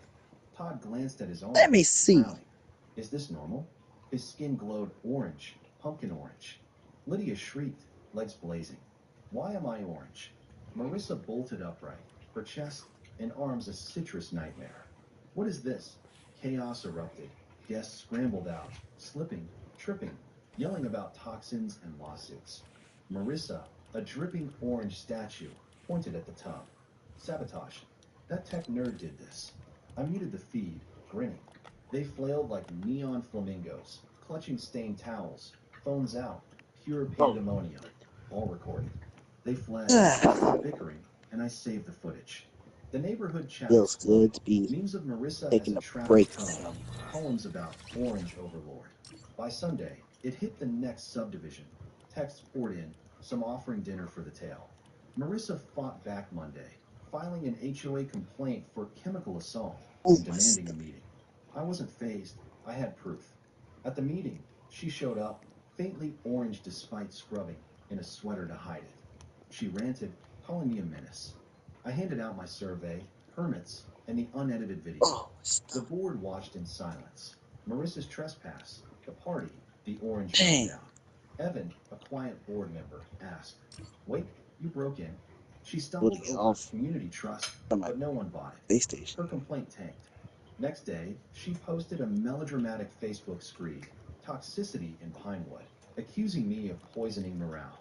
A: Todd glanced at his
D: Let
A: arm,
D: me see.
A: frowning. Is this normal? His skin glowed orange, pumpkin orange. Lydia shrieked, legs blazing. Why am I orange? Marissa bolted upright, her chest and arms a citrus nightmare. What is this? Chaos erupted. Guests scrambled out, slipping, tripping, yelling about toxins and lawsuits. Marissa, a dripping orange statue, pointed at the tub. Sabotage. That tech nerd did this. I muted the feed, grinning. They flailed like neon flamingos, clutching stained towels, phones out, pure pandemonium, all recorded. They fled, stopped bickering, and I saved the footage. The neighborhood chat
D: Feels
A: exploded.
D: good to be
A: Memes of Marissa as
D: taking
A: a
D: a
A: traffic
D: break
A: cone,
D: from.
A: poems about orange overlord. By Sunday, it hit the next subdivision. Texts poured in, some offering dinner for the tale. Marissa fought back Monday, filing an HOA complaint for chemical assault
D: Oh
A: and
D: my
A: demanding a
D: stomach.
A: meeting. I wasn't fazed. I had proof. At the meeting, she showed up, faintly orange despite scrubbing, in a sweater to hide it. She ranted, calling me a menace. I handed out my survey, permits, and the unedited video.
D: Oh my
A: The
D: stomach.
A: board watched in silence. Marissa's trespass, the party, the orange
D: Dang.
A: meltdown. Evan, a quiet board member, asked, Wait, you broke in. She stumbled
D: Booty
A: over
D: off
A: community trust,
D: from my
A: but no one bought it.
D: PlayStation.
A: Her complaint tanked. Next day, she posted a melodramatic Facebook screed, Toxicity in Pinewood, accusing me of poisoning morale.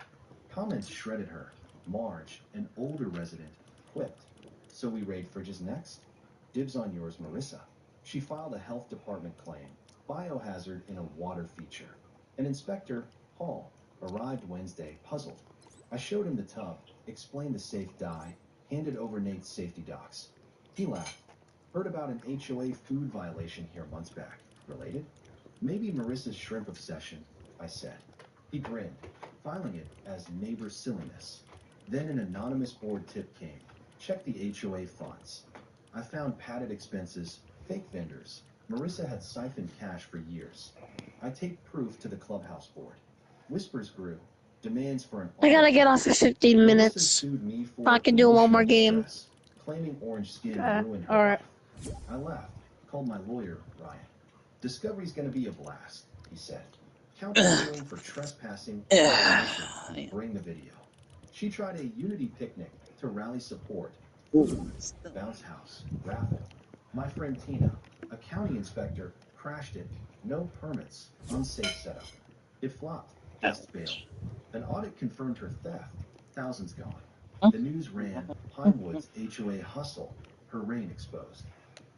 A: Comments shredded her. Marge, an older resident, quipped, So we raid fridges next? Dibs on yours, Marissa. She filed a health department claim, biohazard in a water feature. An inspector, Paul, arrived Wednesday, puzzled. I showed him the tub, explained the safe dye, handed over Nate's safety docs. He laughed. Heard about an HOA food violation here months back. Related? Maybe Marissa's shrimp obsession, I said. He grinned, filing it as neighbor silliness. Then an anonymous board tip came. Check the HOA funds. I found padded expenses, fake vendors. Marissa had siphoned cash for years. I taped proof to the clubhouse board. Whispers grew. Demands for an
G: I gotta get off for 15
A: Marissa
G: minutes.
A: sued me for
G: I can do one more
A: emotional
G: game.
A: distress, claiming orange skin ruined her
B: Alright.
A: life. I laughed, called my lawyer, Ryan. Discovery's gonna be a blast, he said. Counter-suing for trespassing and defamation. Bring the video. She tried a Unity picnic to rally support. Food, bounce house, raffle. My friend Tina, a county inspector, crashed it. No permits, unsafe setup. It flopped, guest bailed. An audit confirmed her theft, thousands gone. The news ran, Pinewood's HOA hustle, her reign exposed.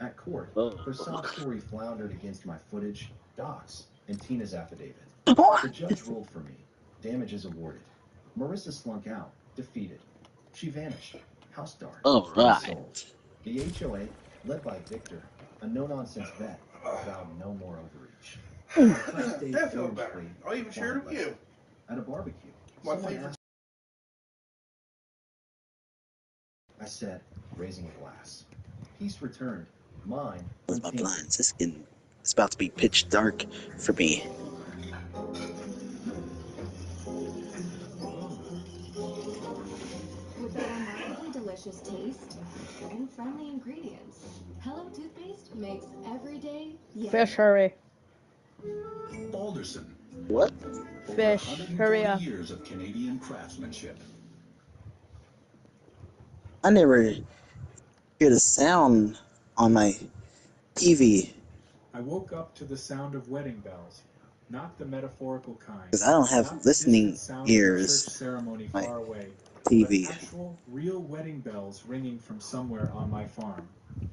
A: At court, her sob story floundered against my footage, docs, and Tina's affidavit. The judge ruled for me, damages awarded. Marissa slunk out, defeated. She vanished, house dark, unsold. The HOA, led by Victor, a no-nonsense vet, vowed no more overreach.
E: That felt better. I even shared it with you.
A: At a barbecue,
E: My
A: someone
E: favorite.
A: asked, I said, raising a glass. Peace returned, mine
D: With my
A: untainted.
D: blinds. It's about to be pitch dark for me.
I: With that remarkably delicious taste and friendly ingredients, Hello Toothpaste makes every day
B: Fish, hurry.
H: Alderson.
D: What?
B: Fish, hurry
H: 140
B: up.
H: years of Canadian craftsmanship.
D: I never hear the sound on my TV
J: I woke up to the sound of wedding bells, not the metaphorical kind.
D: because I don't have
J: Not the distant
D: listening
J: sound of a church
D: ears.
J: ceremony
D: My
J: far away,
D: TV.
J: but actual, real wedding bells ringing from somewhere on my farm.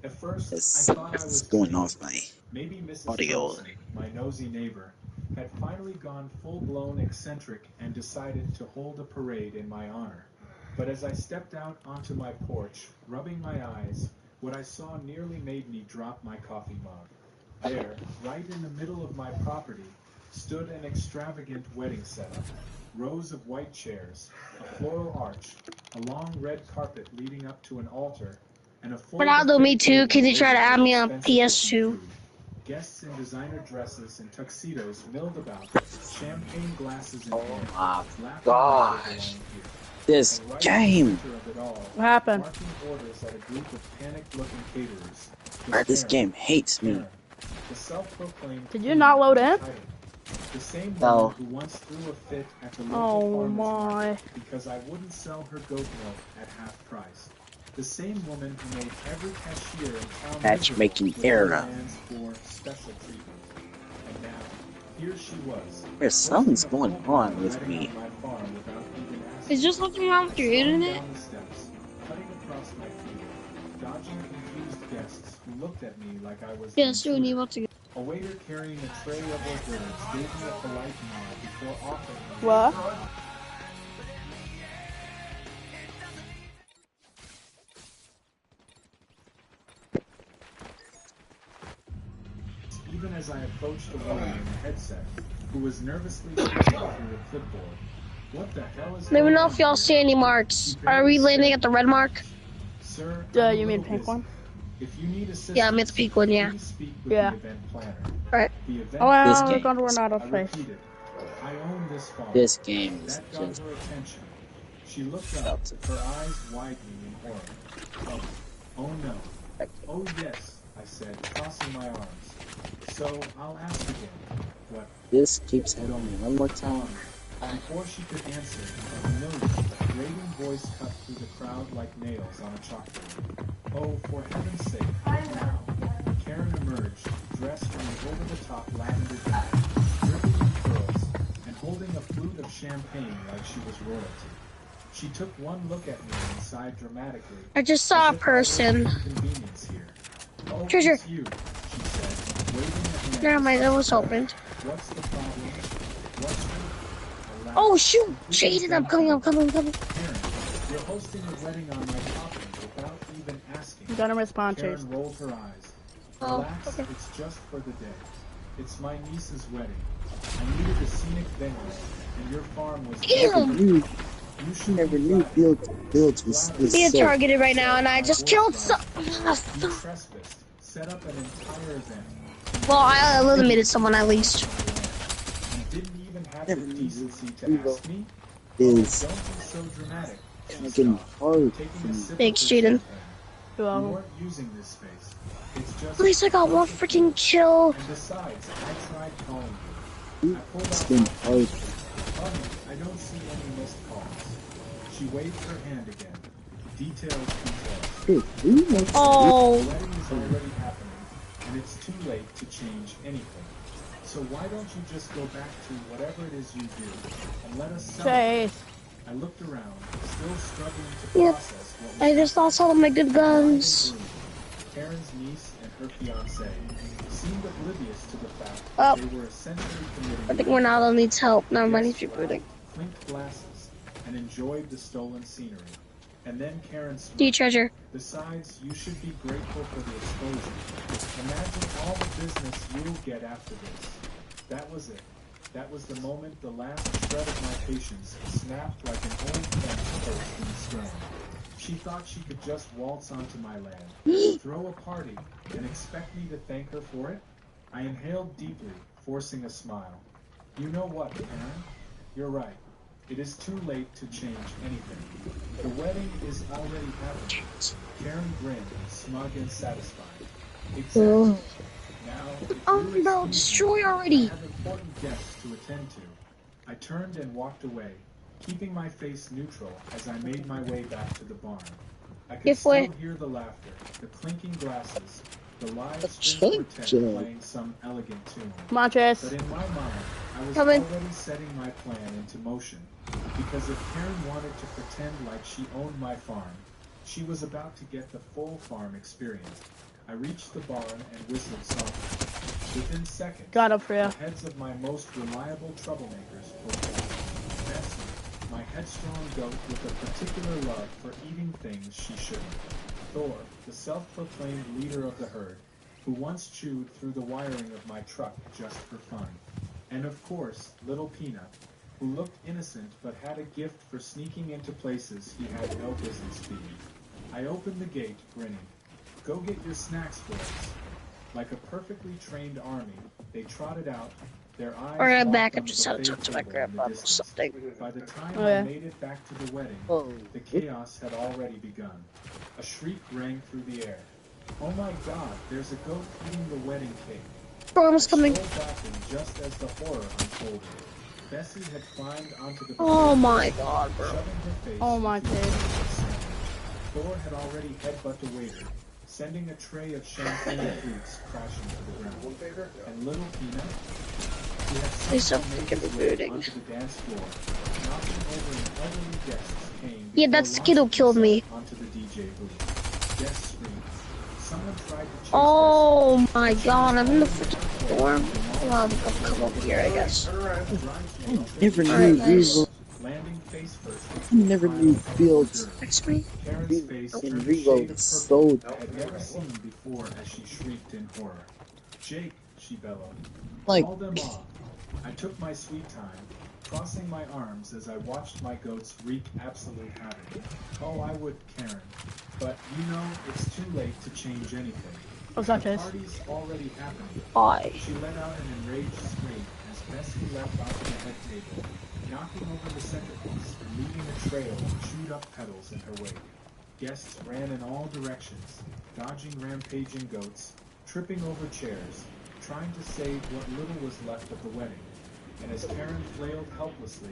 J: At first,
D: It's
J: I thought I was
D: going
J: confused.
D: off my
J: Maybe Mrs.
D: audio.
J: Thompson, my nosy neighbor, had finally gone full-blown eccentric and decided to hold a parade in my honor. But as I stepped out onto my porch, rubbing my eyes, what I saw nearly made me drop my coffee mug. There, right in the middle of my property, stood an extravagant wedding setup. Rows of white chairs, a floral arch, a long red carpet leading up to an altar, and a full
G: Ronaldo, me
J: buffet
G: too.
J: table
G: Can you try to
J: loaded
G: add
J: with
G: me on
J: expensive-looking
G: PS2?
J: food. Guests in designer dresses and tuxedos milled about, champagne glasses in hand. Laughing
D: gosh.
J: here.
D: This
J: And right
D: game.
J: in the center of it all,
B: What happened?
J: marking orders at a group of panicked-looking caterers.
D: Bro, this
J: Karen.
D: game hates me.
J: Karen, the self-proclaimed
B: Did you not load in?
J: title. The same
D: No.
J: woman who once threw a fit at the local
B: Oh
J: farmer's market
B: my.
J: because I wouldn't sell her goat milk at half price. The same woman who made every cashier in town
D: Matchmaking
J: miserable with her
D: era.
J: demands for special treatment. And now, here she was.
D: There's something's
J: hosting a
D: going
J: full
D: on
J: party
D: with
J: wedding
D: me.
J: on my farm without even asking.
G: Is there something wrong with your
J: Sliding
G: internet?
J: down the steps, cutting across my field, dodging confused guests who looked at me like I was
G: Yeah,
J: an
G: soon
J: intruder.
G: you want to go.
J: A waiter carrying a tray of hors d'oeuvres gave me a polite nod before offering me
B: What?
J: even as I approached a woman in a headset who was nervously flipping through a clipboard. What the hell is
G: Let me
J: going
G: know
J: on
G: if y'all
J: here?
G: see any marks. Are we landing at the red mark?
J: Sir,
B: You
J: I'm a
B: mean
J: little
B: pink
J: busy.
B: one?
J: If you need assistance,
G: Yeah, I meant the pink one, yeah.
J: please speak with
B: Yeah.
J: the event planner.
G: Alright.
J: The event
B: Oh,
D: This
B: I'm
D: game
B: going to
D: is-
B: run out
J: I
B: of space.
J: repeated, I own this farm.
D: This game is
J: That got
D: just
J: her attention. She looked up,
D: about to.
J: her eyes widening in horror. Oh no. Oh yes, I said, crossing my arms. So I'll ask again. What?
D: This keeps hitting me one more time.
J: Before she could answer, a familiar, grating voice cut through the crowd like nails on a chalkboard. Oh, for heaven's sake, now. Karen emerged, dressed in an over-the-top lavender gown, dripping in curls, and holding a flute of champagne like she was royalty. She took one look at me and sighed dramatically.
G: I just saw a
J: as if I was
G: person.
J: an inconvenience here. Oh,
G: Treasure.
J: it's you, she said, waving a hand.
G: Never mind, that was opened.
J: What's the problem? What's the...
G: Oh shoot! Jaden, I'm coming.
J: Karen, you're hosting a wedding on my property without even asking.
B: I'm gonna respond, Chase.
J: Karen rolled her eyes.
G: Oh,
J: Relax,
G: okay.
J: it's just for the day. It's my niece's wedding. I needed a scenic venue, and your farm was...
G: Ew.
J: You should
D: Never
J: be
D: knew
J: flattered.
D: builds was
G: I'm
D: this
G: being
D: so.
G: targeted right now, and I just killed some.
J: You trespassed, set up an entire event.
G: Well, I eliminated someone at least.
J: And didn't even have
D: Never
J: the
D: knew
J: decency to
D: reload
J: ask me?
D: is
J: Don't be so dramatic. She
D: fucking
J: scoffed,
D: hard
J: taking
D: for
J: a
D: me.
J: sip
G: Thanks,
J: of her
G: Jaden.
J: champagne.
B: You're
J: You
B: welcome.
J: weren't using this space. It's just...
G: At least I got one freaking kill.
J: And besides, I tried calling you. I pulled
D: It's
J: out
D: been
J: my
D: hard.
J: Honey, I don't see any missed calls. She waved her hand again. Details.
D: Hey, who knows?
G: Oh,
J: The wedding is already happening, and it's too late to change anything. So why don't you just go back to whatever it is you do, and let us celebrate?
B: Chase.
J: I looked around, still struggling to
G: Yep.
J: process what was
G: I just lost all of my good guns.
J: Karen's niece and her fiancé seemed oblivious to the fact
G: Oh.
J: that they were essentially committing...
G: I think Ronaldo needs help. Never mind, he's rebooting.
J: Clinked glasses and enjoyed the stolen scenery. And then Karen smiled.
G: D treasure.
J: Besides, you should be grateful for the exposure. Imagine all the business you'll get after this. That was it. That was the moment the last shred of my patience snapped like an old fence post in the storm. She thought she could just waltz onto my land, throw a party, and expect me to thank her for it? I inhaled deeply, forcing a smile. You know what, Karen? You're right. It is too late to change anything. The wedding is already happening. Karen grinned, smug and satisfied. Exactly. Now, if
G: Oh,
J: you'll
G: bro,
J: excuse
G: destroy
J: me,
G: already.
J: I have important guests to attend to. I turned and walked away, keeping my face neutral as I made my way back to the barn. I could
G: Give
J: still
G: way.
J: hear the laughter, the clinking glasses, the live
D: A
J: string quartet
D: change.
J: playing some elegant tune.
B: Come on, Chase.
J: But in my mind, I was
G: Coming.
J: already setting my plan into motion. Because if Karen wanted to pretend like she owned my farm, she was about to get the full farm experience. I reached the barn and whistled softly. Within seconds,
B: Got up for you.
J: the heads of my most reliable troublemakers pulled out. Bessie, my headstrong goat with a particular love for eating things she shouldn't. Thor, the self-proclaimed leader of the herd, who once chewed through the wiring of my truck just for fun. And of course, little Peanut, who looked innocent but had a gift for sneaking into places he had no business being. I opened the gate, grinning. Go get your snacks for us. Like a perfectly trained army, they trotted out, their eyes
G: Alright, I'm
J: locked
G: back. I
J: on the
G: just had to
J: buffet
G: talk to my
J: table in
G: grandpa
J: the
G: or
J: distance.
G: something.
J: By the time
B: Okay.
J: I made it back to the wedding,
D: Oh,
J: the chaos had already begun. A shriek rang through the air. Oh my God, there's a goat eating the wedding cake.
G: Storm's coming.
J: Strolled back in just as the horror unfolded. Bessie had climbed onto the
G: Oh
J: buffet,
G: my god, bro.
J: shoving her face
B: Oh my
J: into the
B: God.
J: sand. Thor had already headbutt the waiter, sending a tray of champagne fruits crashing to the ground. And little Peanut, who had
G: Please
J: somehow
G: don't
J: made
G: freaking
J: his way
G: rebooting.
J: onto the dance floor, knocking over an elderly guest's cane
G: Yeah,
J: before
G: that's the kid who
J: launching
G: killed me.
J: himself onto the DJ booth. Guests screamed. Someone tried to chase
G: Oh my god, I'm in the freaking storm. Well, I'll come over here, I guess.
D: never knew
G: Alright, guys.
D: reload.
J: landing face first
D: I never knew builds
G: Next me.
J: Karen's face
D: in
J: turned a
D: reload
J: shade of
D: is
J: purple
D: so
J: I had never seen before as she shrieked in horror. Jake, she bellowed.
D: like
J: Call them off. I took my sweet time, crossing my arms as I watched my goats wreak absolute havoc. Oh, I would, Karen. But you know, it's too late to change anything.
B: What's that,
J: The
B: Chase?
J: party's already happening.
G: Bye.
J: She let out an enraged scream as Bessie leapt onto the head table, knocking over the centerpiece and leaving a trail of chewed-up petals in her wake. Guests ran in all directions, dodging rampaging goats, tripping over chairs, trying to save what little was left of the wedding. And as Karen flailed helplessly,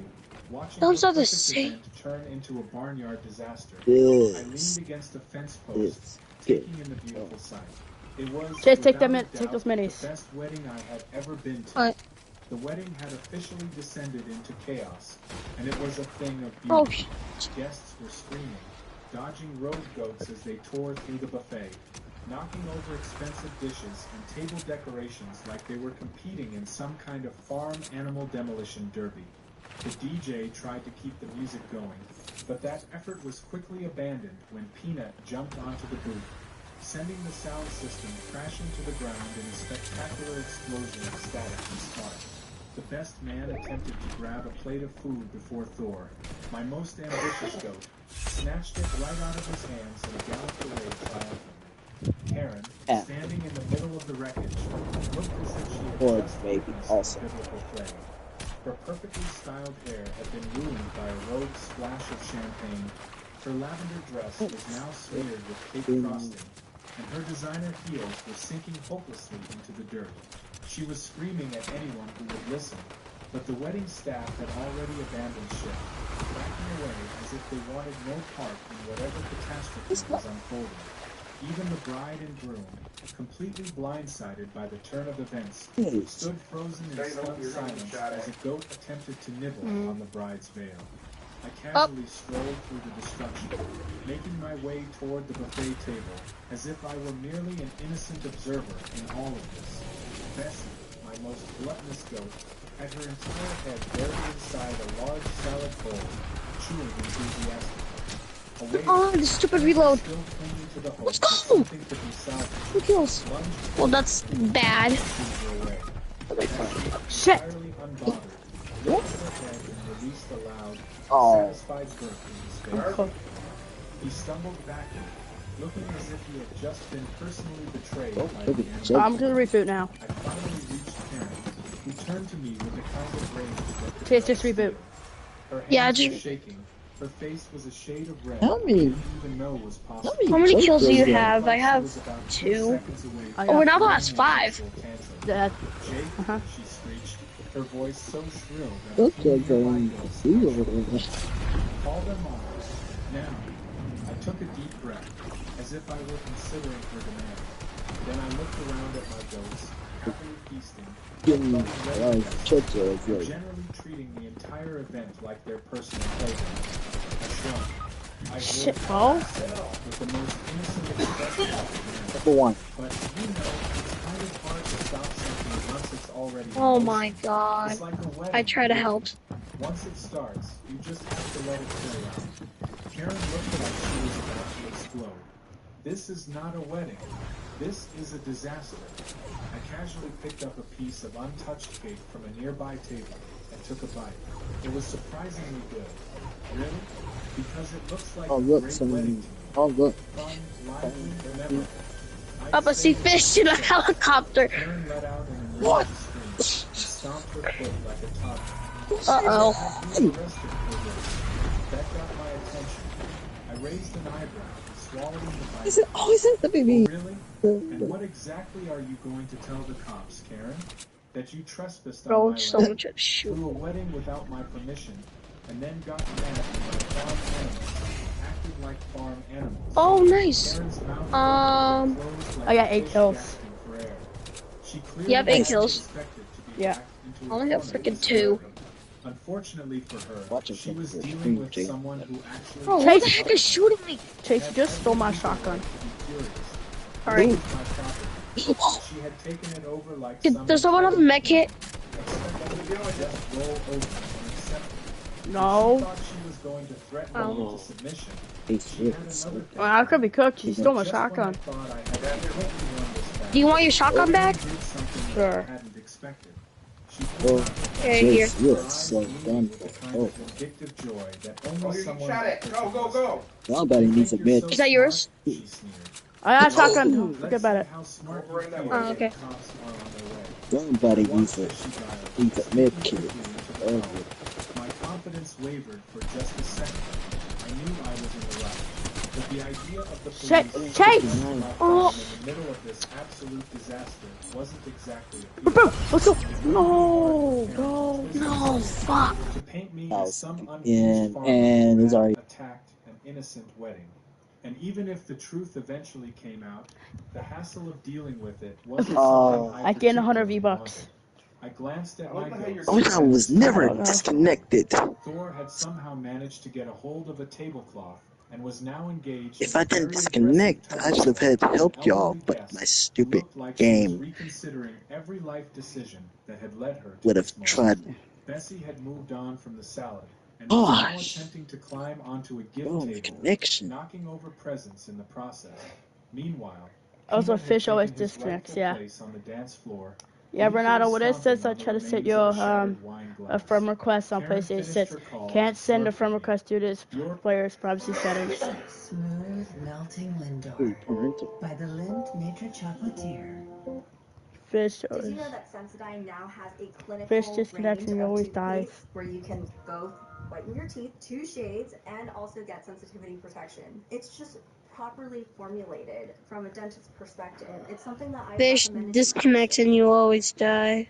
J: watching
G: Those
J: her
G: are the
J: perfect
G: same.
J: event turn into a barnyard disaster, I
D: this.
J: leaned against a fence post,
D: This.
J: taking in the beautiful sight. It was,
B: Chase, take
J: without
B: them
J: a
B: in- take
J: doubt,
B: those minis.
J: the best wedding I had ever been to.
G: Alright.
J: The wedding had officially descended into chaos, and it was a thing of
G: Oh,
J: beauty. Guests were screaming, dodging road goats as they tore through the buffet, knocking over expensive dishes and table decorations like they were competing in some kind of farm animal demolition derby. The DJ tried to keep the music going, but that effort was quickly abandoned when Peanut jumped onto the booth. sending the sound system crashing to the ground in a spectacular explosion of static and spark. The best man attempted to grab a plate of food before Thor, my most ambitious goat, snatched it right out of his hands and galloped away triumphantly. Karen, standing in the middle of the wreckage, looked as if she had just witnessed a biblical play. Her perfectly styled hair had been ruined by a rogue splash of champagne. Her lavender dress was now smeared with cake frosting, and her designer heels were sinking hopelessly into the dirt. She was screaming at anyone who would listen, but the wedding staff had already abandoned ship, backing away as if they wanted no part in whatever catastrophe was unfolding. Even the bride and groom, completely blindsided by the turn of events, stood frozen in stunned silence as a goat attempted to nibble on the bride's veil. I casually strolled through the destruction, making my way toward the buffet table, as if I were merely an innocent observer in all of this. Bessie, my most gluttonous goat, had her entire head buried inside a large salad bowl, chewing enthusiastically.
G: Oh, the stupid reload. Let's go! 2 kills. Well, that's bad.
B: Shit!
J: Oh.
A: He stumbled backward, looking as if he had just been personally betrayed by the enemy.
B: I'm gonna reboot now.
A: I finally reached Karen, who turned to me with the kind of rage that
B: Chase, just reboot.
J: Her hands
G: Yeah,
J: were
G: just...
J: shaking. Her face was a shade of red.
D: Tell me.
J: Didn't even know was possible.
G: How many kills do you have? I have 2. Oh, Ronaldo has 5.
B: That.
J: Jake, she screeched, her voice so shrill that
D: Look at them.
J: Call them on. Now, I took a deep breath, as if I were considering her demand. Then I looked around at my goats, happily feasting, generally treating the entire event like their personal playground. I shrugged. I
B: shit, bro.
J: With the most innocent expression of
D: Number 1.
J: but you know, it's kind of hard to stop something once it's already
G: Oh my god.
J: It's like a wedding.
G: I try to help.
J: Once it starts, you just have to let it play out. Karen looked like she was about to explode. This is not a wedding. This is a disaster. I casually picked up a piece of untouched cake from a nearby table and took a bite. It was surprisingly good. Really? Because it looks like a great wedding to me.
D: Oh, look.
J: Fun, lively, remember.
G: Papa, see fish in a helicopter.
J: Karen let out an
D: What?
J: scream and stomped her foot like a toddler.
G: Uh-oh.
J: That got my attention. I raised an eyebrow and swallowed the bite.
D: Is it the baby?
J: Really? And what exactly are you going to tell the cops, Karen? That you trespassed
G: Bro,
J: on my
G: so
J: land,
G: much of shoot.
J: threw a wedding without my permission, and then got mad at my farm animals, acted like farm animals.
G: Oh, nice.
J: Karen's mouth closed like
B: I got
J: a
B: 8
J: fish
B: kills.
J: gasping for air. She clearly
G: You have 8
J: hadn't
G: kills.
J: expected to be
B: Yeah.
J: backed into
G: I
J: a
G: only have
J: corner
G: freaking
J: this
G: 2.
J: early. Unfortunately for her,
D: Watch it
J: she was
D: for
J: dealing
D: screen,
J: with
D: Jake.
J: someone who actually
G: Bro, what the heck is shooting me?
B: Chase, you just stole my shotgun.
G: Alright.
J: She had taken it over like
G: Does someone have a med kit?
B: No.
G: Oh.
B: Well, I could be cooked. You stole my shotgun.
G: Do you want your shotgun back?
B: Sure.
D: Oh,
G: Okay, here.
D: Chase, you're so done. Oh,
E: Shot it. Go, go, go.
D: somebody needs a bed.
G: Is that yours?
B: I got a shotgun. Forget about it.
G: Oh, okay.
D: Somebody needs a med kit. Oh,
J: My confidence wavered for just a second. I knew I was in the right. But the idea of the
B: Shit,
J: police
B: Chase!
J: Oh. in the middle of this absolute disaster wasn't exactly
B: Bro, let's go. No, bro.
G: No, fuck.
J: to paint me
D: Oh,
J: as some
D: and-
J: unfinished farmer
D: and
J: who
D: it's
J: had
D: already-
J: attacked an innocent wedding. And even if the truth eventually came out, the hassle of dealing with it wasn't something
B: I gained 100
J: particularly
B: V-Bucks.
J: wanted. I glanced at
E: I
J: my
E: like how you're
J: goats.
D: I was never disconnected.
J: Thor had somehow managed to get a hold of a tablecloth and was now engaged
D: If
J: in
D: I
J: a
D: didn't
J: very
D: disconnect,
J: aggressive
D: I should have had
J: tussle
D: helped
J: with an
D: y'all,
J: elderly
D: but
J: guest
D: my
J: who
D: stupid
J: looked like she was
D: game
J: reconsidering every life decision that had led her to
D: would
J: this
D: have
J: moment.
D: tried.
J: Bessie had moved on from the salad and was now
D: Gosh.
J: attempting to climb onto a gift
D: Oh,
J: table,
D: connection.
J: knocking over presents in the process. Meanwhile,
B: Also,
J: Peanut had
B: fish always
J: taken his
B: disconnects,
J: rightful
B: yeah.
J: place on the dance floor.
B: Yeah, Renato, what it says,
J: stomping
B: I
J: on the
B: try to send
J: remains
B: you
J: of a shattered wine
B: a
J: glass.
B: friend request on
J: Karen
B: PlayStation
J: finished
B: 6.
J: her call
B: Can't
J: and
B: send a
J: smirked
B: friend
J: at me.
B: request due to this
J: Your
B: player's privacy settings.
K: Smooth melting
D: Ooh,
K: Lindor
D: parental.
K: by the Lind Nature Chocolatier.
B: Fish
L: Did
B: always.
L: you know that Sensodyne now has a
B: Fish
L: clinical
B: disconnects
L: range
B: and he
L: of
B: always dies.
L: toothpaste where you can both whiten your teeth, 2 shades, and also get sensitivity protection? It's just properly formulated from a dentist's perspective. It's something that I've
G: Fish
L: recommended to
G: disconnects and
L: patients.
G: you always die.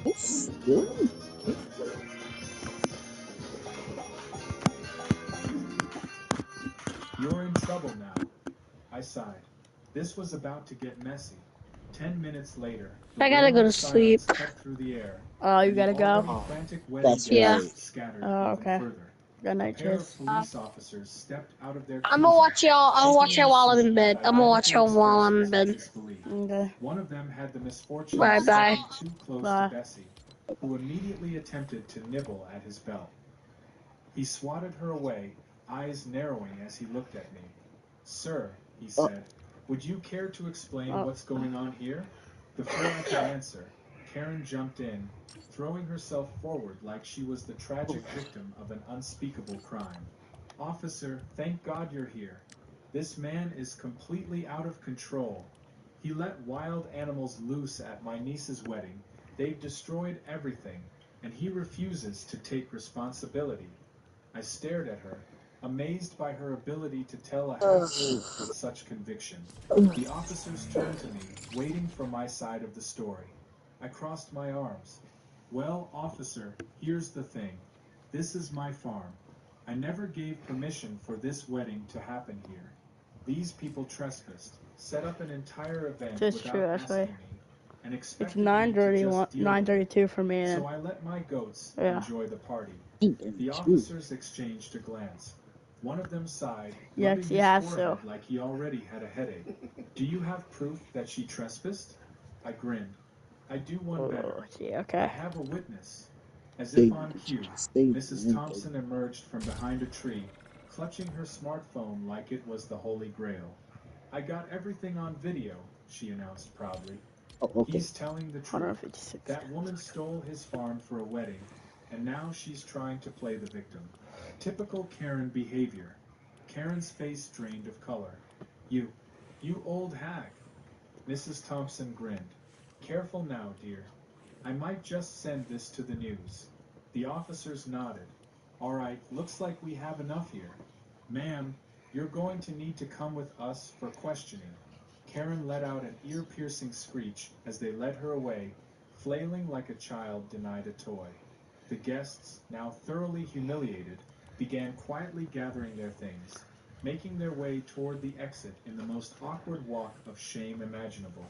D: It's still okay.
J: You're in trouble now. I sighed. This was about to get messy. 10 minutes later, the
G: I gotta
J: roar
G: go
J: of
G: to sleep.
J: sirens cut through the air.
B: Oh, you
J: and the
B: gotta go?
J: already
D: Oh,
J: frantic wedding
D: that's
G: Yeah.
J: guests
D: right.
J: scattered
B: Oh,
J: even
B: okay.
J: further.
B: Good
J: A
B: night,
J: pair
B: Chase.
J: of police officers stepped out of their
G: I'm gonna
J: cruiser,
G: watch y'all. I'll watch
J: taking
G: y'all
J: their
G: while I'm
J: seat
G: in
J: with
G: bed. I'm gonna watch
J: identical
G: y'all while I'm in
J: expressions of
G: bed.
J: disbelief.
B: Okay.
J: One of them had the misfortune
G: Bye
J: of
G: bye.
J: stepping too close
B: Bye.
J: to Bessie, who immediately attempted to nibble at his belt. He swatted her away, eyes narrowing as he looked at me. "Sir," he
D: Oh,
J: said, "would you care to explain
B: Oh.
J: what's going on here?" Before I could answer, Karen jumped in, throwing herself forward like she was the tragic victim of an unspeakable crime. "Officer, thank God you're here. This man is completely out of control. He let wild animals loose at my niece's wedding. They've destroyed everything, and he refuses to take responsibility." I stared at her, amazed by her ability to tell a half-truth with such conviction. The officers turned to me, waiting for my side of the story. I crossed my arms. "Well, officer, here's the thing. This is my farm. I never gave permission for this wedding to happen here. These people trespassed, set up an entire event
B: That's
J: without
B: true, that's
J: asking
B: right.
J: me, and
B: It's
J: expected me to just deal with it.
B: 9:32 for me.
J: So I let my goats
B: Yeah.
J: enjoy the party."
D: and
J: The
D: true.
J: officers exchanged a glance. One of them sighed,
B: Yeah,
J: rubbing his
B: yeah,
J: forehead
B: so.
J: like he already had a headache. "Do you have proof that she trespassed?" I grinned. "I do one better.
B: Oh, gee,
J: I
B: okay.
J: have a witness." As if
D: They
J: on cue,
D: stay
J: Mrs. Thompson emerged from behind a tree, clutching her smartphone like it was the Holy Grail. "I got everything on video," she announced proudly.
D: Oh, okay.
J: "He's telling the truth.
B: 156.
J: That woman stole his farm for a wedding, and now she's trying to play the victim. Typical Karen behavior." Karen's face drained of color. You old hag." Mrs. Thompson grinned. "Careful now, dear. I might just send this to the news." The officers nodded. "All right, looks like we have enough here. Ma'am, you're going to need to come with us for questioning." Karen let out an ear-piercing screech as they led her away, flailing like a child denied a toy. The guests, now thoroughly humiliated, began quietly gathering their things, making their way toward the exit in the most awkward walk of shame imaginable.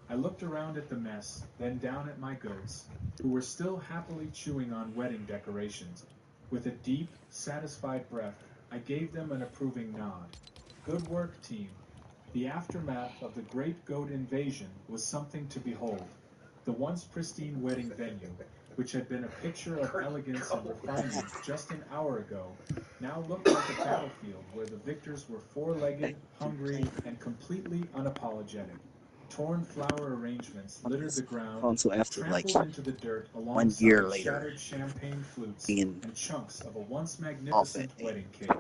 J: I looked around at the mess, then down at my goats, who were still happily chewing on wedding decorations. With a deep, satisfied breath, I gave them an approving nod. "Good work, team." The aftermath of the Great Goat Invasion was something to behold. The once pristine wedding venue, which had been a picture of elegance and refinement just an hour ago, now looked like a battlefield where the victors were four-legged, hungry, and completely unapologetic. Torn flower arrangements littered the ground,
D: Console after like
J: trampled into the dirt
D: 1 year
J: alongside
D: later
J: shattered champagne flutes
D: being
J: and chunks of a once
D: off that
J: magnificent
D: day.
J: wedding cake.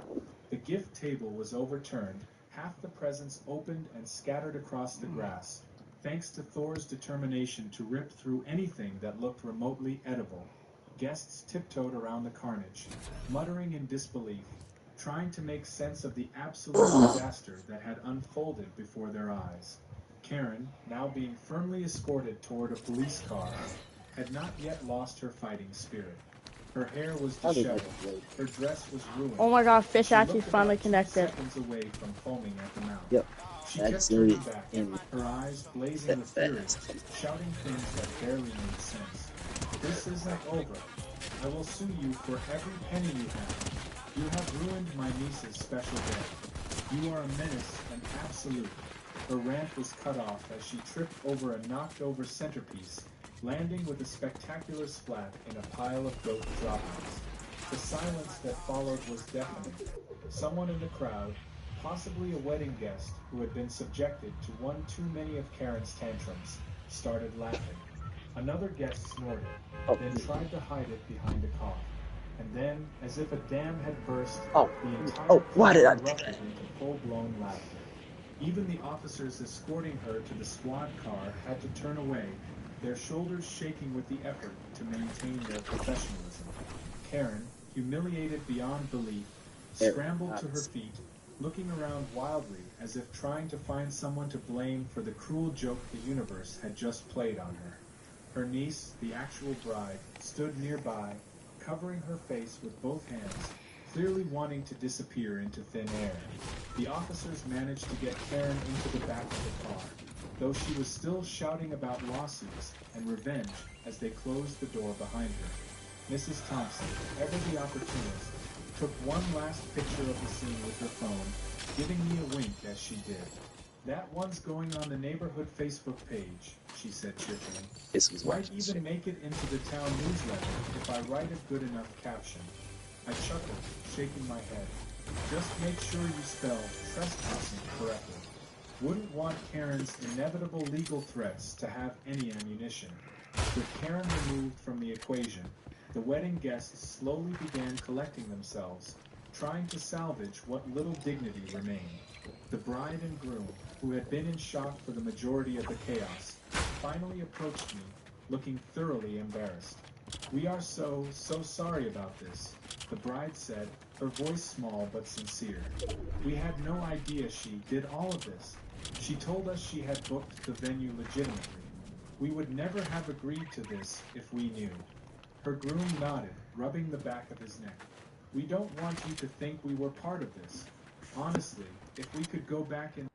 J: The gift table was overturned, half the presents opened and scattered across the grass, thanks to Thor's determination to rip through anything that looked remotely edible. Guests tiptoed around the carnage, muttering in disbelief, trying to make sense of the absolute disaster that had unfolded before their eyes. Karen, now being firmly escorted toward a police car, had not yet lost her fighting spirit. Her hair was
D: How did that
J: disheveled,
D: go?
J: her dress was ruined.
B: Oh my god, fish
J: She
B: actually
J: looked
B: finally
J: about 2
B: connected.
J: seconds away from foaming at the mouth.
D: Yep,
J: She
D: that's
J: kept turning
D: it.
J: back,
D: And
J: her eyes blazing
D: that
J: with fury,
D: fast.
J: shouting things that barely made sense. This isn't over. I will sue you for every penny you have. You have ruined my niece's special day. You are a menace and absolute. Her rant was cut off as she tripped over a knocked-over centerpiece, landing with a spectacular splat in a pile of goat droppings. The silence that followed was deafening. Someone in the crowd, possibly a wedding guest who had been subjected to one too many of Karen's tantrums, started laughing. Another guest snorted, then tried to hide it behind a cough. And then, as if a dam had burst, the entire
D: Why
J: crowd
D: did I do
J: erupted
D: that?
J: into full-blown laughter. Even the officers escorting her to the squad car had to turn away, their shoulders shaking with the effort to maintain their professionalism. Karen, humiliated beyond belief, scrambled to her feet, looking around wildly as if trying to find someone to blame for the cruel joke the universe had just played on her. Her niece, the actual bride, stood nearby, covering her face with both hands, clearly wanting to disappear into thin air. The officers managed to get Karen into the back of the car, though she was still shouting about lawsuits and revenge as they closed the door behind her. Mrs. Thompson, ever the opportunist, took one last picture of the scene with her phone, giving me a wink as she did. "That one's going on the neighborhood Facebook page," she said cheerfully.
D: This was
J: "Might
D: watching
J: even
D: shit.
J: make it into the town newsletter if I write a good enough caption." I chuckled, shaking my head. "Just make sure you spell trespassing correctly. Wouldn't want Karen's inevitable legal threats to have any ammunition." With Karen removed from the equation, the wedding guests slowly began collecting themselves, trying to salvage what little dignity remained. The bride and groom, who had been in shock for the majority of the chaos, finally approached me, looking thoroughly embarrassed. "We are so sorry about this," the bride said, her voice small but sincere. "We had no idea she did all of this. She told us she had booked the venue legitimately. We would never have agreed to this if we knew." Her groom nodded, rubbing the back of his neck. "We don't want you to think we were part of this. Honestly, if we could go back in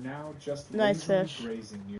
J: now just
B: Nice
J: lazily
B: fish.
J: grazing near.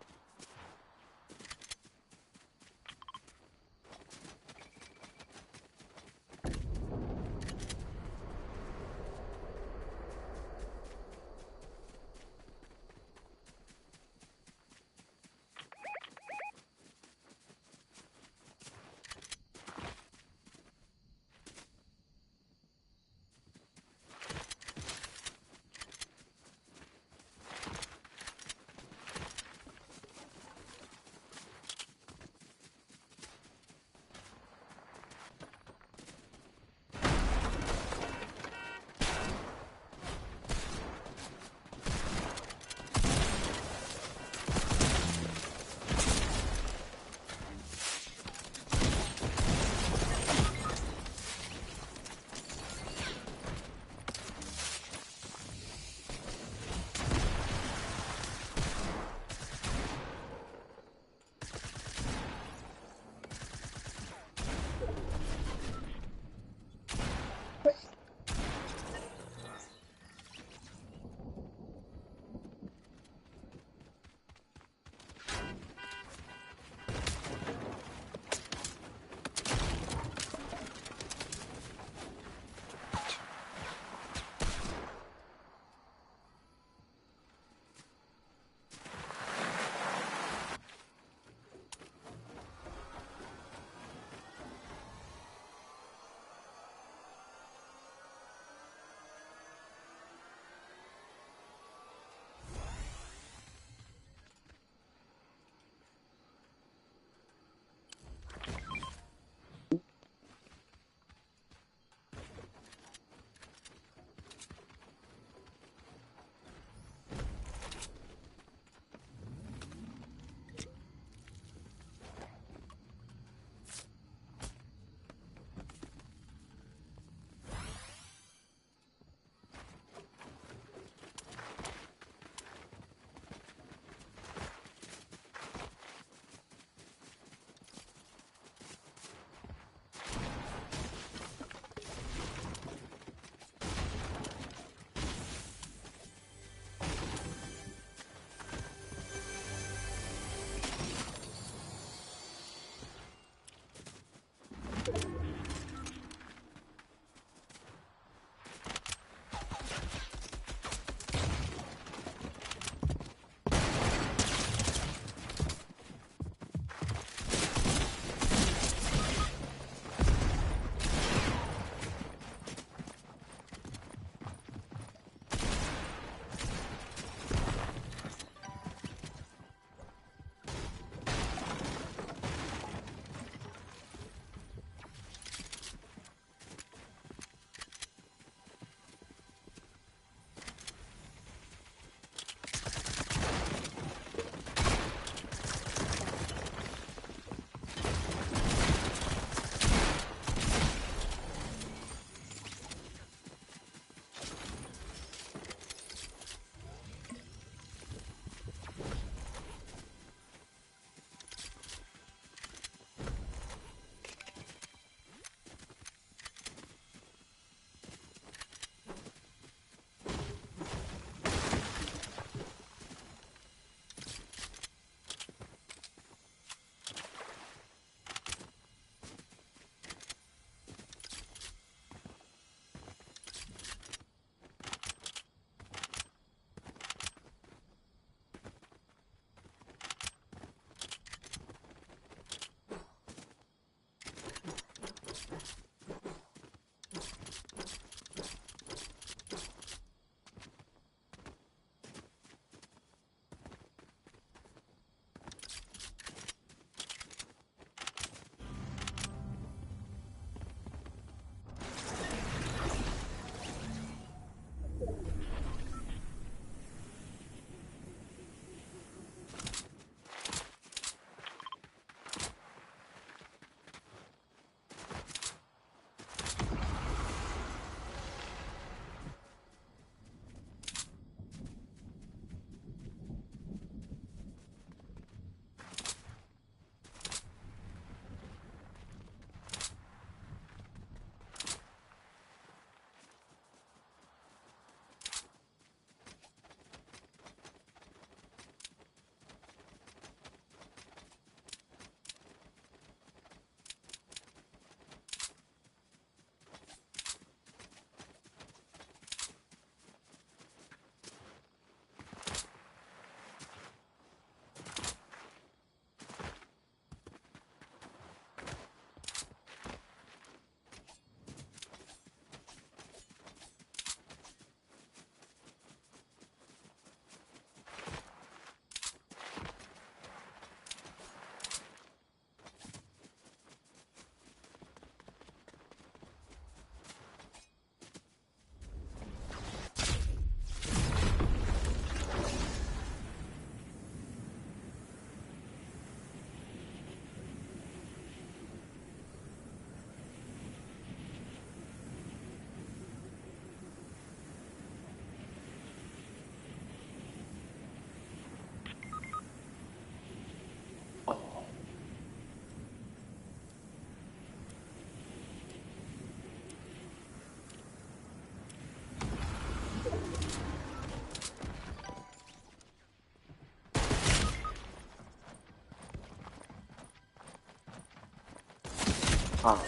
D: Ah,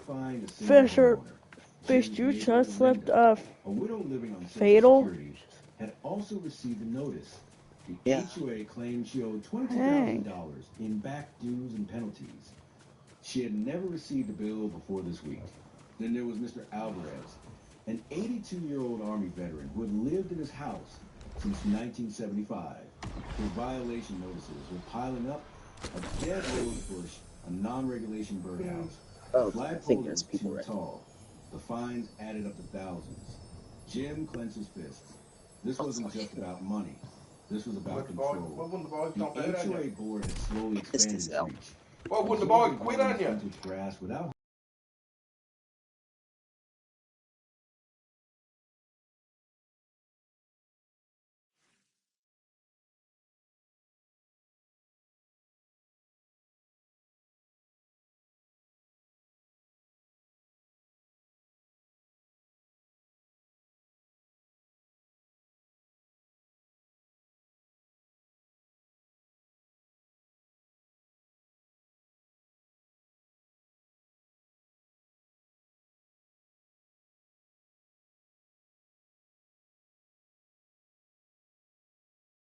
A: Find a single
B: Fisher,
A: homeowner.
B: fish,
A: Jim's
B: you
A: neighbor,
B: just left
A: Linda, a widow living on Social
B: fatal.
A: Security, had also received a notice. The
D: yeah.
A: HOA claimed she owed
B: Dang.
A: $22,000 in back dues and penalties. She had never received a bill before this week. Then there was Mr. Alvarez, an 82-year-old Army veteran who had lived in his house since 1975. His violation notices were piling up: a dead rose bush, a non-regulation birdhouse,
D: Oh,
A: a
D: okay. I
A: flagpole
D: think
A: that
D: there's
A: was
D: people
A: too
D: right
A: tall. The fines added up to thousands. Jim clenched his fists. This wasn't just about money. This was about control. The HOA board had slowly
D: Pissed
A: expanded
D: as
A: its
D: hell.
A: reach,
E: What wouldn't the boy
A: absorbing
E: quit on
A: homes
E: you?
A: into its grasp without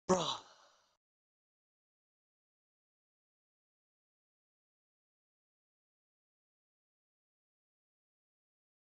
D: Bruh.